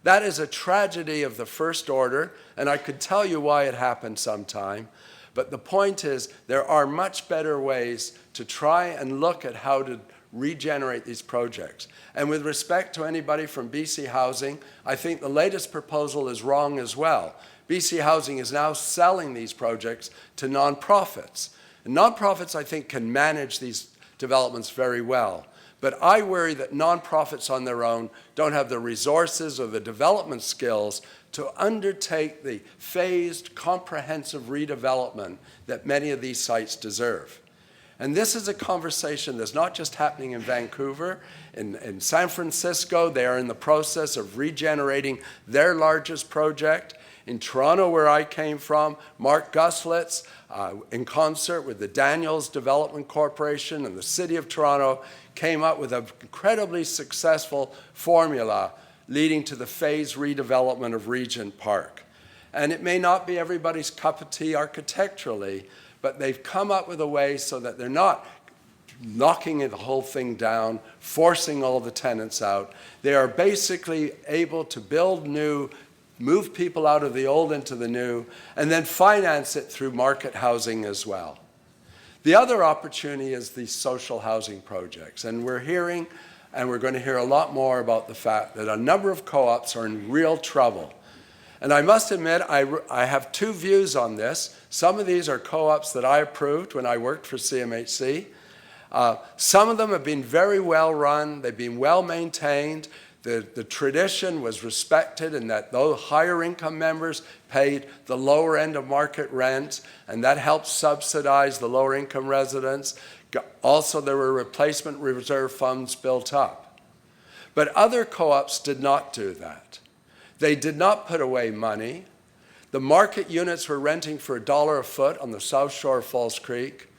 That is a tragedy of the first order, and I could tell you why it happened sometime. But the point is, there are much better ways to try and look at how to regenerate these projects. And with respect to anybody from BC Housing, I think the latest proposal is wrong as well. BC Housing is now selling these projects to nonprofits. And nonprofits, I think, can manage these developments very well. But I worry that nonprofits on their own don't have the resources or the development skills to undertake the phased, comprehensive redevelopment that many of these sites deserve. And this is a conversation that's not just happening in Vancouver. In San Francisco, they are in the process of regenerating their largest project. In Toronto, where I came from, Mark Guslitz, in concert with the Daniels Development Corporation and the City of Toronto, came up with an incredibly successful formula leading to the phased redevelopment of Regent Park. And it may not be everybody's cup of tea architecturally, but they've come up with a way so that they're not knocking the whole thing down, forcing all the tenants out. They are basically able to build new, move people out of the old into the new, and then finance it through market housing as well. The other opportunity is these social housing projects. And we're hearing, and we're going to hear a lot more about the fact that a number of co-ops are in real trouble. And I must admit, I have 2 views on this. Some of these are co-ops that I approved when I worked for CMHC. Some of them have been very well run. They've been well maintained. The tradition was respected in that those higher income members paid the lower end of market rent, and that helped subsidize the lower income residents. Also, there were replacement reserve funds built up. But other co-ops did not do that. They did not put away money. The market units were renting for $1 a foot on the south shore of Falls Creek.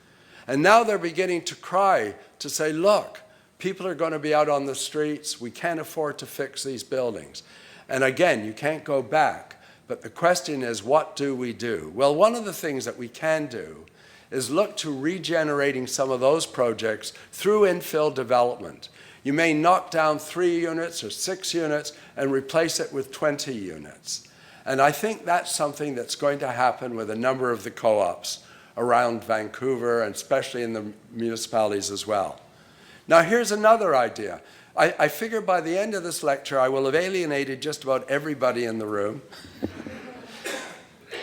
And now they're beginning to cry to say, look, people are going to be out on the streets. We can't afford to fix these buildings. And again, you can't go back. But the question is, what do we do? Well, one of the things that we can do is look to regenerating some of those projects through infill development. You may knock down 3 units or 6 units and replace it with 20 units. And I think that's something that's going to happen with a number of the co-ops around Vancouver, and especially in the municipalities as well. Now, here's another idea. I figure by the end of this lecture, I will have alienated just about everybody in the room.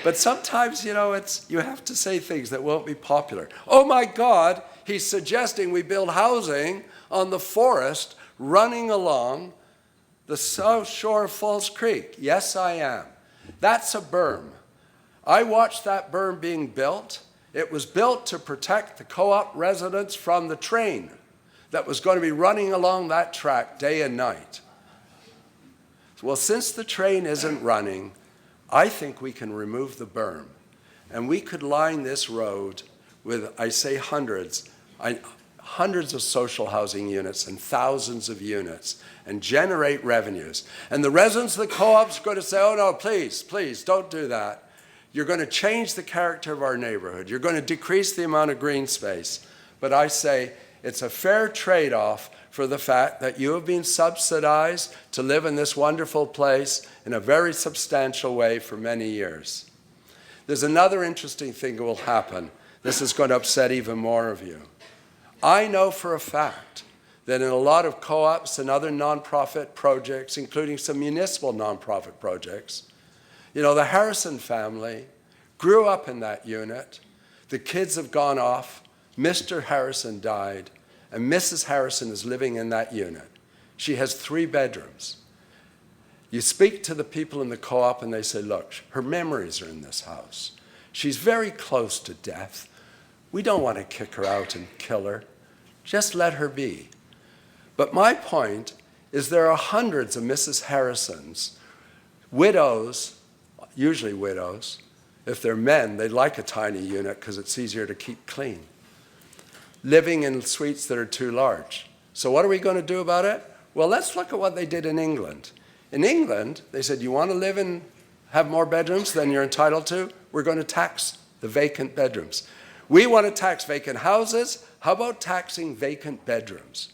But sometimes, you know, you have to say things that won't be popular. Oh my God, he's suggesting we build housing on the forest running along the south shore of Falls Creek. Yes, I am. That's a berm. I watched that berm being built. It was built to protect the co-op residents from the train that was going to be running along that track day and night. Well, since the train isn't running, I think we can remove the berm. And we could line this road with, I say hundreds of social housing units and thousands of units and generate revenues. And the residents of the co-ops are going to say, oh no, please, please, don't do that. You're going to change the character of our neighborhood. You're going to decrease the amount of green space. But I say it's a fair trade-off for the fact that you have been subsidized to live in this wonderful place in a very substantial way for many years. There's another interesting thing that will happen. This is going to upset even more of you. I know for a fact that in a lot of co-ops and other nonprofit projects, including some municipal nonprofit projects, the Harrison family grew up in that unit. The kids have gone off. Mr. Harrison died, and Mrs. Harrison is living in that unit. She has 3 bedrooms. You speak to the people in the co-op and they say, look, her memories are in this house. She's very close to death. We don't want to kick her out and kill her. Just let her be. But my point is there are hundreds of Mrs. Harrisons, widows, usually widows. If they're men, they like a tiny unit because it's easier to keep clean, living in suites that are too large. So what are we going to do about it? Well, let's look at what they did in England. In England, they said, you want to live and have more bedrooms than you're entitled to? We're going to tax the vacant bedrooms. We want to tax vacant houses. How about taxing vacant bedrooms?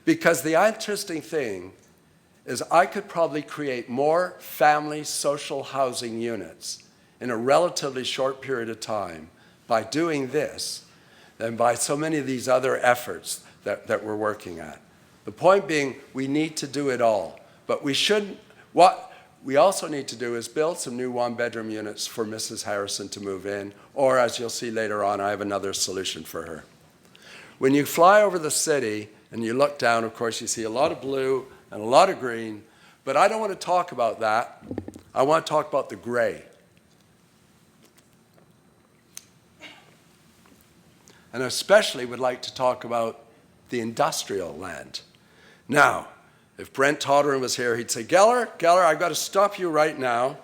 Because the interesting thing is I could probably create more family social housing units in a relatively short period of time by doing this than by so many of these other efforts that we're working at. The point being, we need to do it all. But what we also need to do is build some new 1-bedroom units for Mrs. Harrison to move in, or as you'll see later on, I have another solution for her. When you fly over the city and you look down, of course, you see a lot of blue and a lot of green, but I don't want to talk about that. I want to talk about the gray. And especially would like to talk about the industrial land. Now, if Brent Todderan was here, he'd say, Geller, I've got to stop you right now.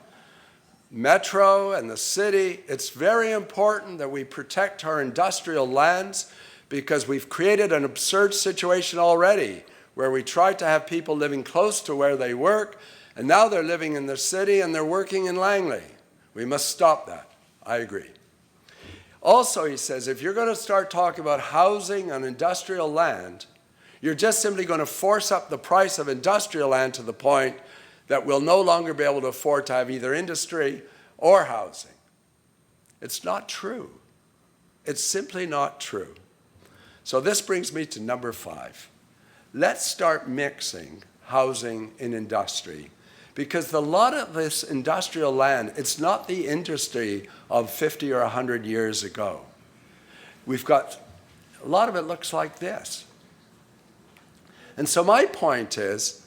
Metro and the city, it's very important that we protect our industrial lands because we've created an absurd situation already where we tried to have people living close to where they work, and now they're living in the city and they're working in Langley. We must stop that. I agree. Also, he says, if you're going to start talking about housing on industrial land, you're just simply going to force up the price of industrial land to the point that we'll no longer be able to afford to have either industry or housing. It's not true. It's simply not true. So this brings me to number 5. Let's start mixing housing and industry, because a lot of this industrial land, it's not the industry of 50 or 100 years ago. We've got, a lot of it looks like this. And so my point is,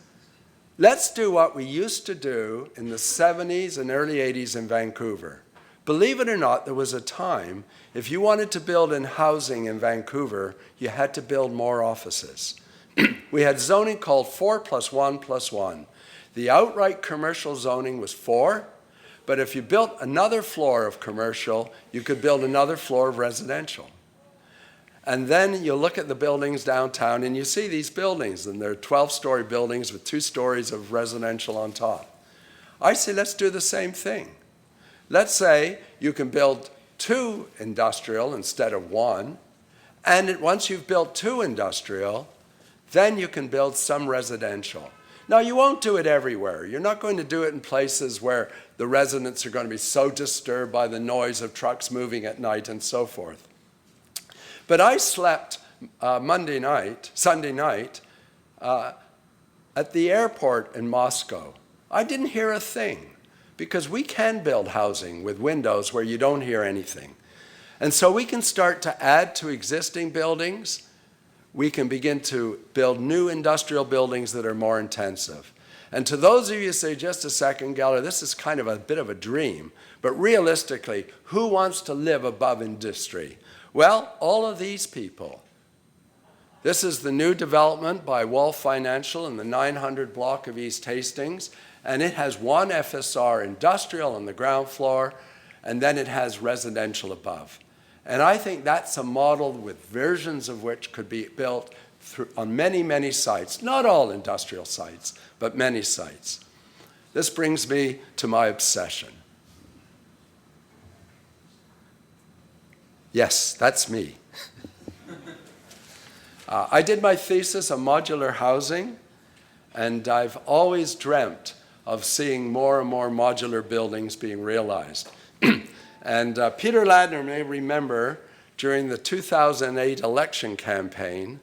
let's do what we used to do in the 70s and early 80s in Vancouver. Believe it or not, there was a time, if you wanted to build in housing in Vancouver, you had to build more offices. We had zoning called 4+1+1. The outright commercial zoning was 4, but if you built another floor of commercial, you could build another floor of residential. And then you look at the buildings downtown and you see these buildings, and they're 12-story buildings with 2 stories of residential on top. I say let's do the same thing. Let's say you can build 2 industrial instead of 1, and once you've built 2 industrial, then you can build some residential. Now, you won't do it everywhere. You're not going to do it in places where the residents are going to be so disturbed by the noise of trucks moving at night and so forth. But I slept Sunday night at the airport in Moscow. I didn't hear a thing because we can build housing with windows where you don't hear anything. And so we can start to add to existing buildings. We can begin to build new industrial buildings that are more intensive. And to those of you who say, just a second, Geller, this is kind of a bit of a dream, but realistically, who wants to live above industry? Well, all of these people. This is the new development by Wolf Financial in the 900 block of East Hastings, and it has 1 FSR industrial on the ground floor, and then it has residential above. And I think that's a model with versions of which could be built on many, many sites, not all industrial sites, but many sites. This brings me to my obsession. Yes, that's me. I did my thesis on modular housing, and I've always dreamt of seeing more and more modular buildings being realized. And Peter Ladner may remember during the 2008 election campaign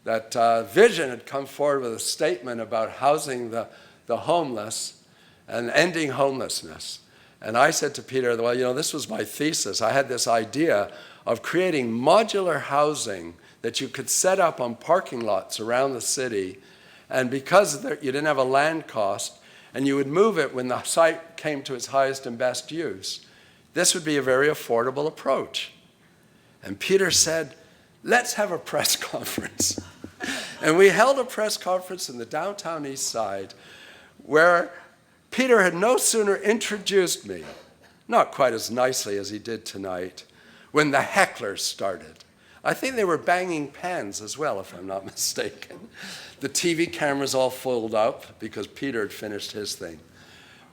that Vision had come forward with a statement about housing the homeless and ending homelessness. And I said to Peter, well, you know, this was my thesis. I had this idea of creating modular housing that you could set up on parking lots around the city, and because you didn't have a land cost, and you would move it when the site came to its highest and best use, this would be a very affordable approach. And Peter said, let's have a press conference. And we held a press conference in the downtown east side where Peter had no sooner introduced me, not quite as nicely as he did tonight, when the hecklers started. I think they were banging pans as well, if I'm not mistaken. The TV cameras all filled up because Peter had finished his thing.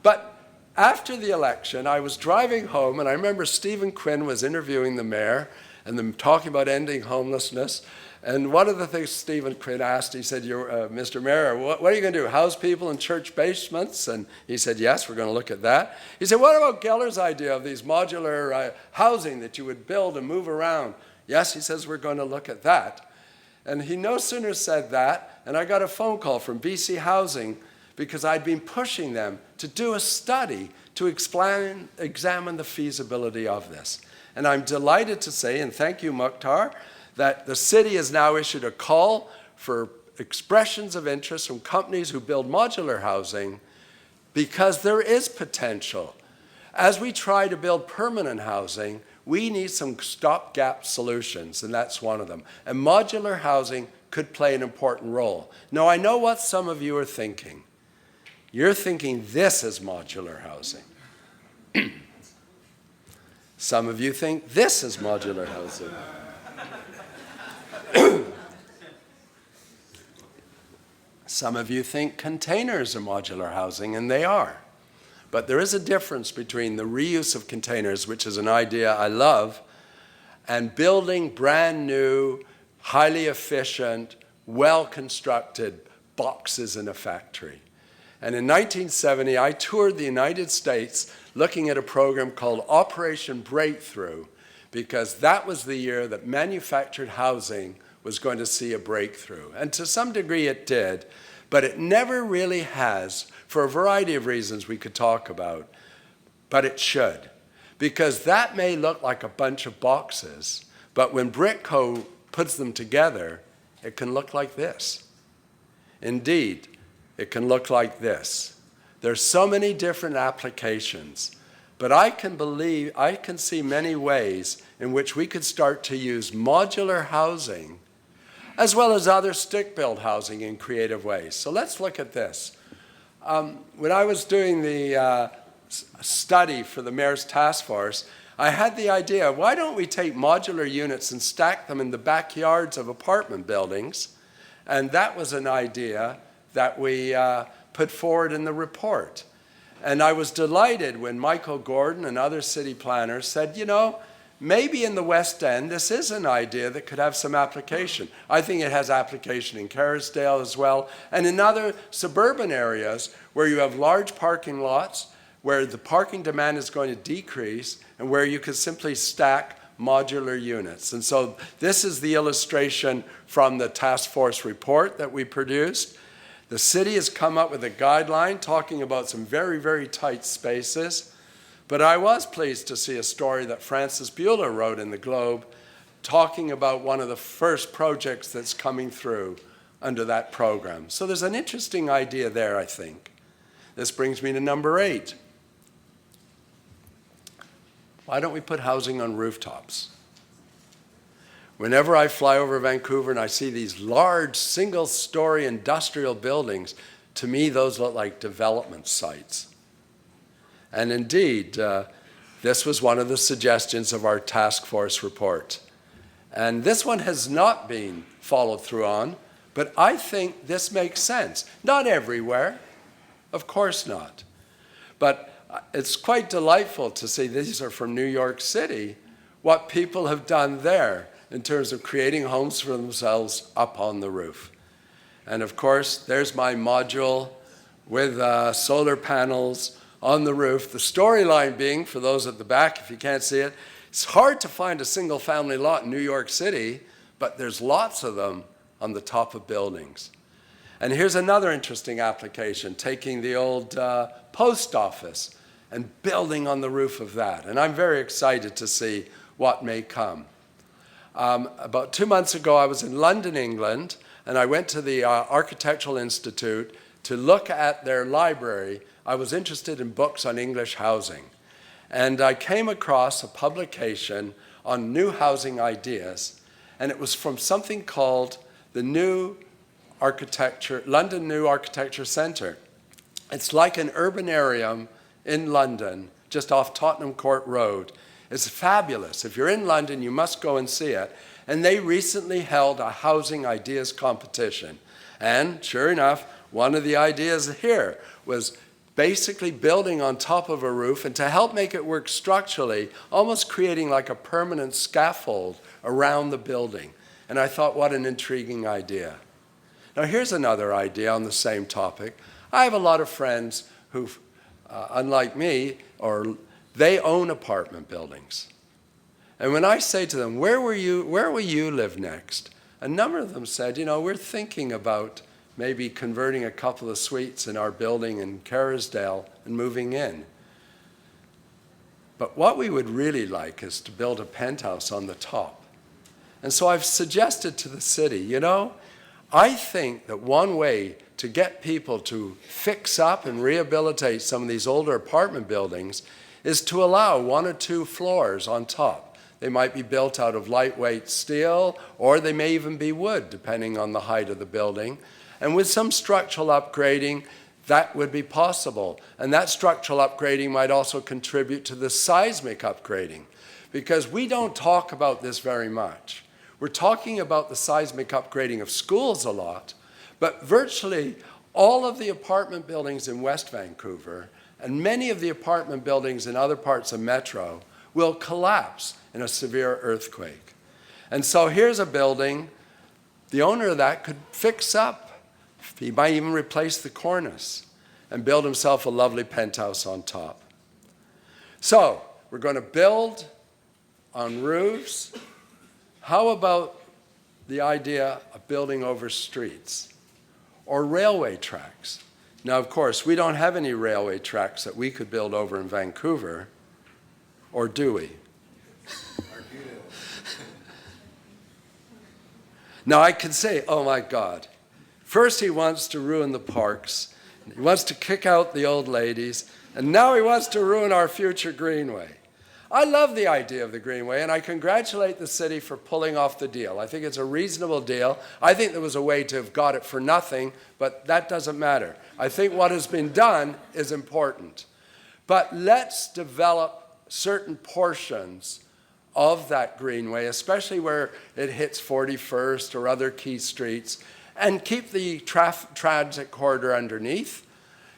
But after the election, I was driving home, and I remember Stephen Quinn was interviewing the mayor and them talking about ending homelessness. And one of the things Stephen Quinn asked, he said, Mr. Mayor, what are you going to do, house people in church basements? And he said, yes, we're going to look at that. He said, what about Geller's idea of these modular housing that you would build and move around? Yes, he says, we're going to look at that. And he no sooner said that, and I got a phone call from BC Housing because I'd been pushing them to do a study to examine the feasibility of this. And I'm delighted to say, and thank you, Mukhtar, that the city has now issued a call for expressions of interest from companies who build modular housing because there is potential. As we try to build permanent housing, we need some stopgap solutions, and that's one of them. And modular housing could play an important role. Now, I know what some of you are thinking. You're thinking this is modular housing. Some of you think this is modular housing. Some of you think containers are modular housing, and they are. But there is a difference between the reuse of containers, which is an idea I love, and building brand new, highly efficient, well-constructed boxes in a factory. And in 1970, I toured the United States looking at a program called Operation Breakthrough, because that was the year that manufactured housing was going to see a breakthrough. And to some degree it did, but it never really has, for a variety of reasons we could talk about, but it should. Because that may look like a bunch of boxes, but when Brickco puts them together, it can look like this. Indeed, it can look like this. There's so many different applications, but I can see many ways in which we could start to use modular housing as well as other stick-built housing in creative ways. So let's look at this. When I was doing the study for the Mayor's Task Force, I had the idea, why don't we take modular units and stack them in the backyards of apartment buildings? And that was an idea that we put forward in the report. And I was delighted when Michael Gordon and other city planners said, you know, maybe in the West End, this is an idea that could have some application. I think it has application in Kerrisdale as well, and in other suburban areas where you have large parking lots, where the parking demand is going to decrease, and where you could simply stack modular units. And so this is the illustration from the task force report that we produced. The city has come up with a guideline talking about some very, very tight spaces. But I was pleased to see a story that Francis Bueller wrote in the Globe talking about one of the first projects that's coming through under that program. So there's an interesting idea there, I think. This brings me to number 8. Why don't we put housing on rooftops? Whenever I fly over Vancouver and I see these large single-story industrial buildings, to me those look like development sites. And indeed, this was one of the suggestions of our task force report. And this one has not been followed through on, but I think this makes sense. Not everywhere, of course not. But it's quite delightful to see these are from New York City, what people have done there in terms of creating homes for themselves up on the roof. And of course, there's my module with solar panels on the roof. The storyline being, for those at the back, if you can't see it, it's hard to find a single family lot in New York City, but there's lots of them on the top of buildings. And here's another interesting application, taking the old post office and building on the roof of that. And I'm very excited to see what may come. About 2 months ago, I was in London, England, and I went to the Architectural Institute to look at their library. I was interested in books on English housing. And I came across a publication on new housing ideas, and it was from something called the London New Architecture Centre. It's like an urbanarium in London, just off Tottenham Court Road. It's fabulous. If you're in London, you must go and see it. And they recently held a housing ideas competition. And sure enough, one of the ideas here was basically building on top of a roof, and to help make it work structurally, almost creating like a permanent scaffold around the building. And I thought, what an intriguing idea. Now here's another idea on the same topic. I have a lot of friends who, unlike me, they own apartment buildings. And when I say to them, where will you live next? A number of them said, we're thinking about maybe converting a couple of suites in our building in Kerrisdale and moving in. But what we would really like is to build a penthouse on the top. And so I've suggested to the city, I think that one way to get people to fix up and rehabilitate some of these older apartment buildings is to allow 1 or 2 floors on top. They might be built out of lightweight steel, or they may even be wood, depending on the height of the building. And with some structural upgrading, that would be possible. And that structural upgrading might also contribute to the seismic upgrading, because we don't talk about this very much. We're talking about the seismic upgrading of schools a lot, but virtually all of the apartment buildings in West Vancouver and many of the apartment buildings in other parts of Metro will collapse in a severe earthquake. And so here's a building, the owner of that could fix up. He might even replace the cornice and build himself a lovely penthouse on top. So we're going to build on roofs. How about the idea of building over streets or railway tracks? Now, of course, we don't have any railway tracks that we could build over in Vancouver, or do we? Now, I can say, oh my God, first he wants to ruin the parks, he wants to kick out the old ladies, and now he wants to ruin our future greenway. I love the idea of the greenway, and I congratulate the city for pulling off the deal. I think it's a reasonable deal. I think there was a way to have got it for nothing, but that doesn't matter. I think what has been done is important. But let's develop certain portions of that greenway, especially where it hits 41st or other key streets, and keep the transit corridor underneath,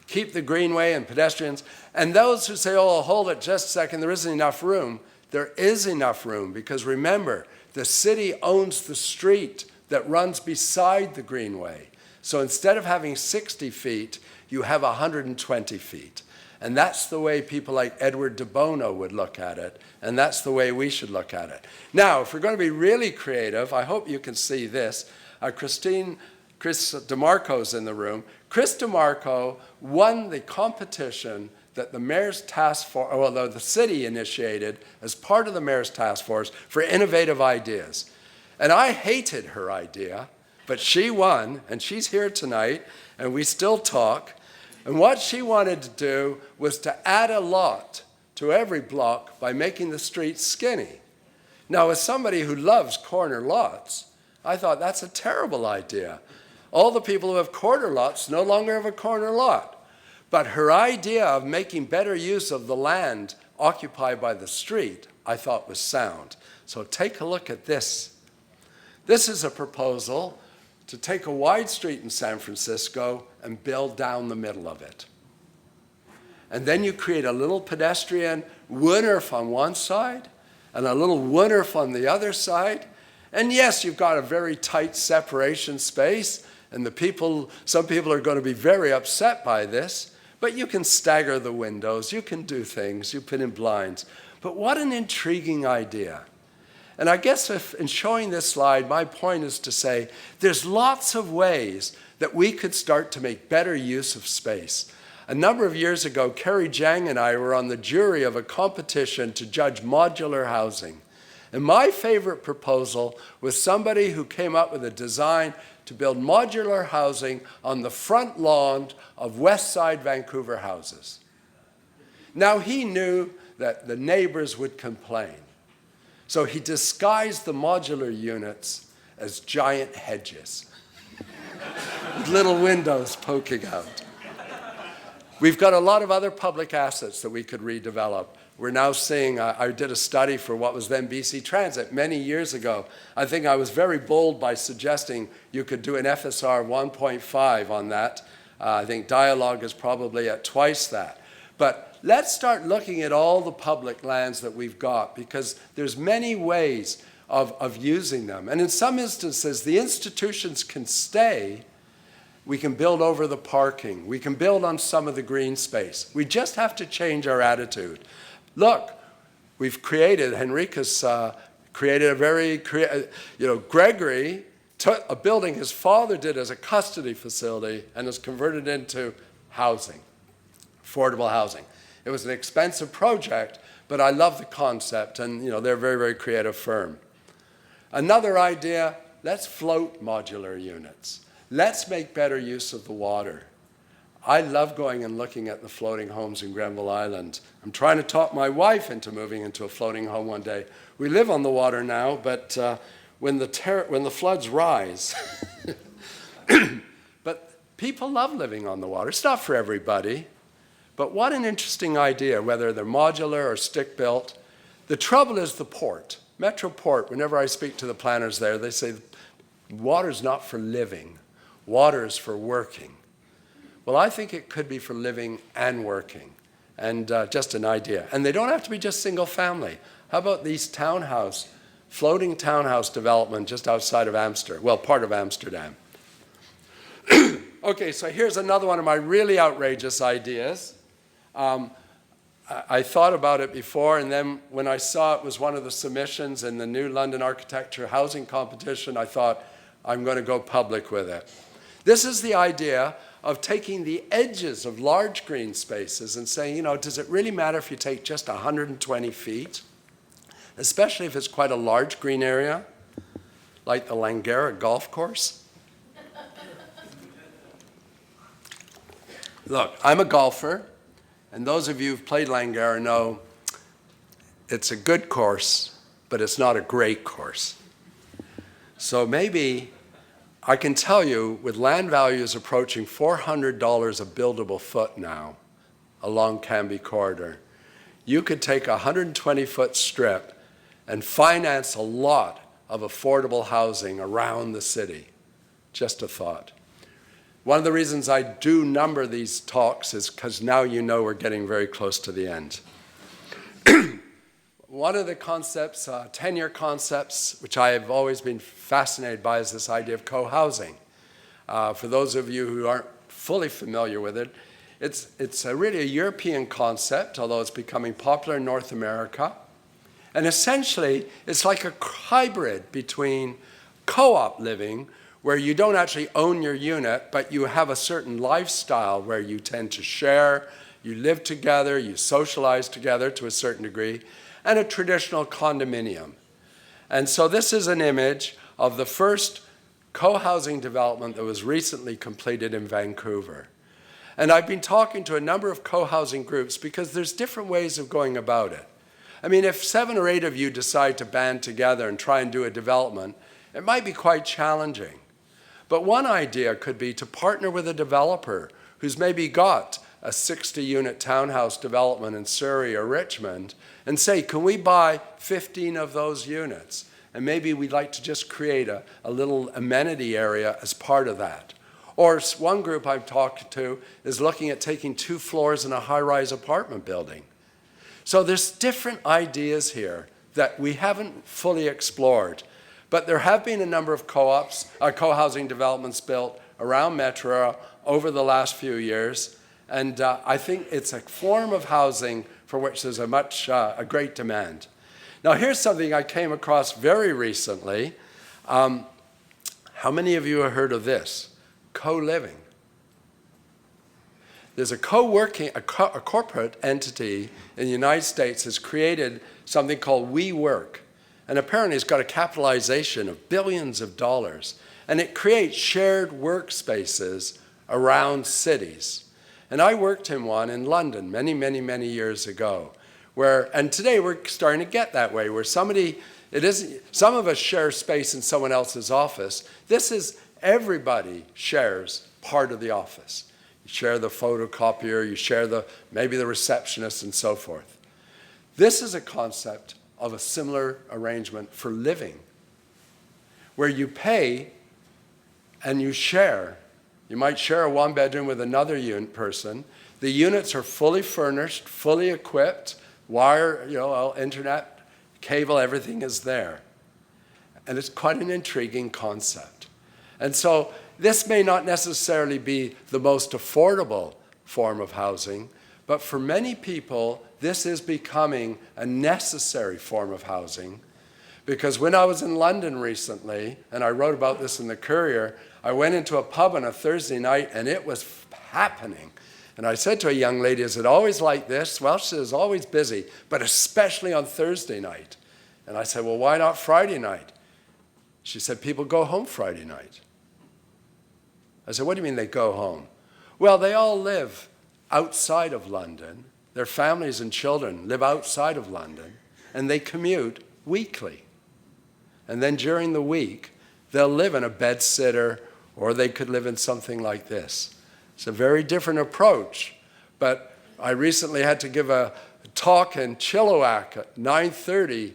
keep the greenway and pedestrians. And those who say, oh, hold it just a second, there isn't enough room. There is enough room, because remember, the city owns the street that runs beside the greenway. So instead of having 60 feet, you have 120 feet. And that's the way people like Edward de Bono would look at it, and that's the way we should look at it. Now, if we're going to be really creative, I hope you can see this. Chris DeMarco's in the room. Chris DeMarco won the competition that the Mayor's Task Force, although the city initiated as part of the Mayor's Task Force for innovative ideas. And I hated her idea, but she won, and she's here tonight, and we still talk. And what she wanted to do was to add a lot to every block by making the streets skinny. Now, as somebody who loves corner lots, I thought that's a terrible idea. All the people who have corner lots no longer have a corner lot. But her idea of making better use of the land occupied by the street, I thought was sound. So take a look at this. This is a proposal to take a wide street in San Francisco and build down the middle of it. And then you create a little pedestrian wood earth on one side, and a little wooden on the other side. And yes, you've got a very tight separation space, and some people are going to be very upset by this, but you can stagger the windows, you can do things, you put in blinds. But what an intriguing idea. And I guess in showing this slide, my point is to say there's lots of ways that we could start to make better use of space. A number of years ago, Carrie Jiang and I were on the jury of a competition to judge modular housing. And my favorite proposal was somebody who came up with a design to build modular housing on the front lawn of West Side Vancouver houses. Now, he knew that the neighbors would complain. So he disguised the modular units as giant hedges with little windows poking out. We've got a lot of other public assets that we could redevelop. We're now seeing, I did a study for what was then BC Transit many years ago. I think I was very bold by suggesting you could do an FSR 1.5 on that. I think Dialogue is probably at twice that. But let's start looking at all the public lands that we've got, because there's many ways of using them. And in some instances, the institutions can stay. We can build over the parking. We can build on some of the green space. We just have to change our attitude. Look, we've created, Henrica's created a very, Gregory took a building his father did as a custody facility and has converted into housing, affordable housing. It was an expensive project, but I love the concept, and they're a very, very creative firm. Another idea, let's float modular units. Let's make better use of the water. I love going and looking at the floating homes in Grenville Island. I'm trying to talk my wife into moving into a floating home one day. We live on the water now, but when the floods rise, but people love living on the water. It's not for everybody, but what an interesting idea, whether they're modular or stick-built. The trouble is the port. Metro Port, whenever I speak to the planners there, they say water's not for living. Water is for working. Well, I think it could be for living and working, and just an idea. And they don't have to be just single family. How about these floating townhouse development just outside of Amsterdam, well, part of Amsterdam. Okay, so here's another one of my really outrageous ideas. I thought about it before, and then when I saw it was one of the submissions in the new London Architecture Housing Competition, I thought, I'm going to go public with it. This is the idea of taking the edges of large green spaces and saying, does it really matter if you take just 120 feet? Especially if it's quite a large green area, like the Langara golf course. Look, I'm a golfer, and those of you who've played Langara know it's a good course, but it's not a great course. So maybe I can tell you, with land values approaching $400 a buildable foot now along Canby Corridor, you could take a 120-foot strip and finance a lot of affordable housing around the city. Just a thought. One of the reasons I do number these talks is because now we're getting very close to the end. One of the concepts, 10-year concepts, which I have always been fascinated by, is this idea of co-housing. For those of you who aren't fully familiar with it, it's really a European concept, although it's becoming popular in North America. And essentially, it's like a hybrid between co-op living, where you don't actually own your unit, but you have a certain lifestyle where you tend to share, you live together, you socialize together to a certain degree, and a traditional condominium. And so this is an image of the first co-housing development that was recently completed in Vancouver. And I've been talking to a number of co-housing groups because there's different ways of going about it. I mean, if 7 or 8 of you decide to band together and try and do a development, it might be quite challenging. But one idea could be to partner with a developer who's maybe got a 60-unit townhouse development in Surrey or Richmond and say, can we buy 15 of those units? And maybe we'd like to just create a little amenity area as part of that. Or one group I've talked to is looking at taking 2 floors in a high-rise apartment building. So there's different ideas here that we haven't fully explored. But there have been a number of co-ops, co-housing developments built around Metro over the last few years. And I think it's a form of housing for which there's a great demand. Now, here's something I came across very recently. How many of you have heard of this? Co-living. There's a corporate entity in the United States has created something called WeWork. And apparently it's got a capitalization of billions of dollars. And it creates shared workspaces around cities. And I worked in one in London many, many, many years ago. And today we're starting to get that way, where some of us share space in someone else's office. This is everybody shares part of the office. You share the photocopier, you share maybe the receptionist and so forth. This is a concept of a similar arrangement for living, where you pay and you share. You might share a one-bedroom with another person. The units are fully furnished, fully equipped, wire, internet, cable, everything is there. And it's quite an intriguing concept. And so this may not necessarily be the most affordable form of housing, but for many people, this is becoming a necessary form of housing. Because when I was in London recently, and I wrote about this in the Courier, I went into a pub on a Thursday night and it was happening. And I said to a young lady, is it always like this? Well, she says, always busy, but especially on Thursday night. And I said, well, why not Friday night? She said, people go home Friday night. I said, what do you mean they go home? Well, they all live outside of London. Their families and children live outside of London, and they commute weekly. And then during the week, they'll live in a bed-sitter, or they could live in something like this. It's a very different approach. But I recently had to give a talk in Chilliwack at 9:30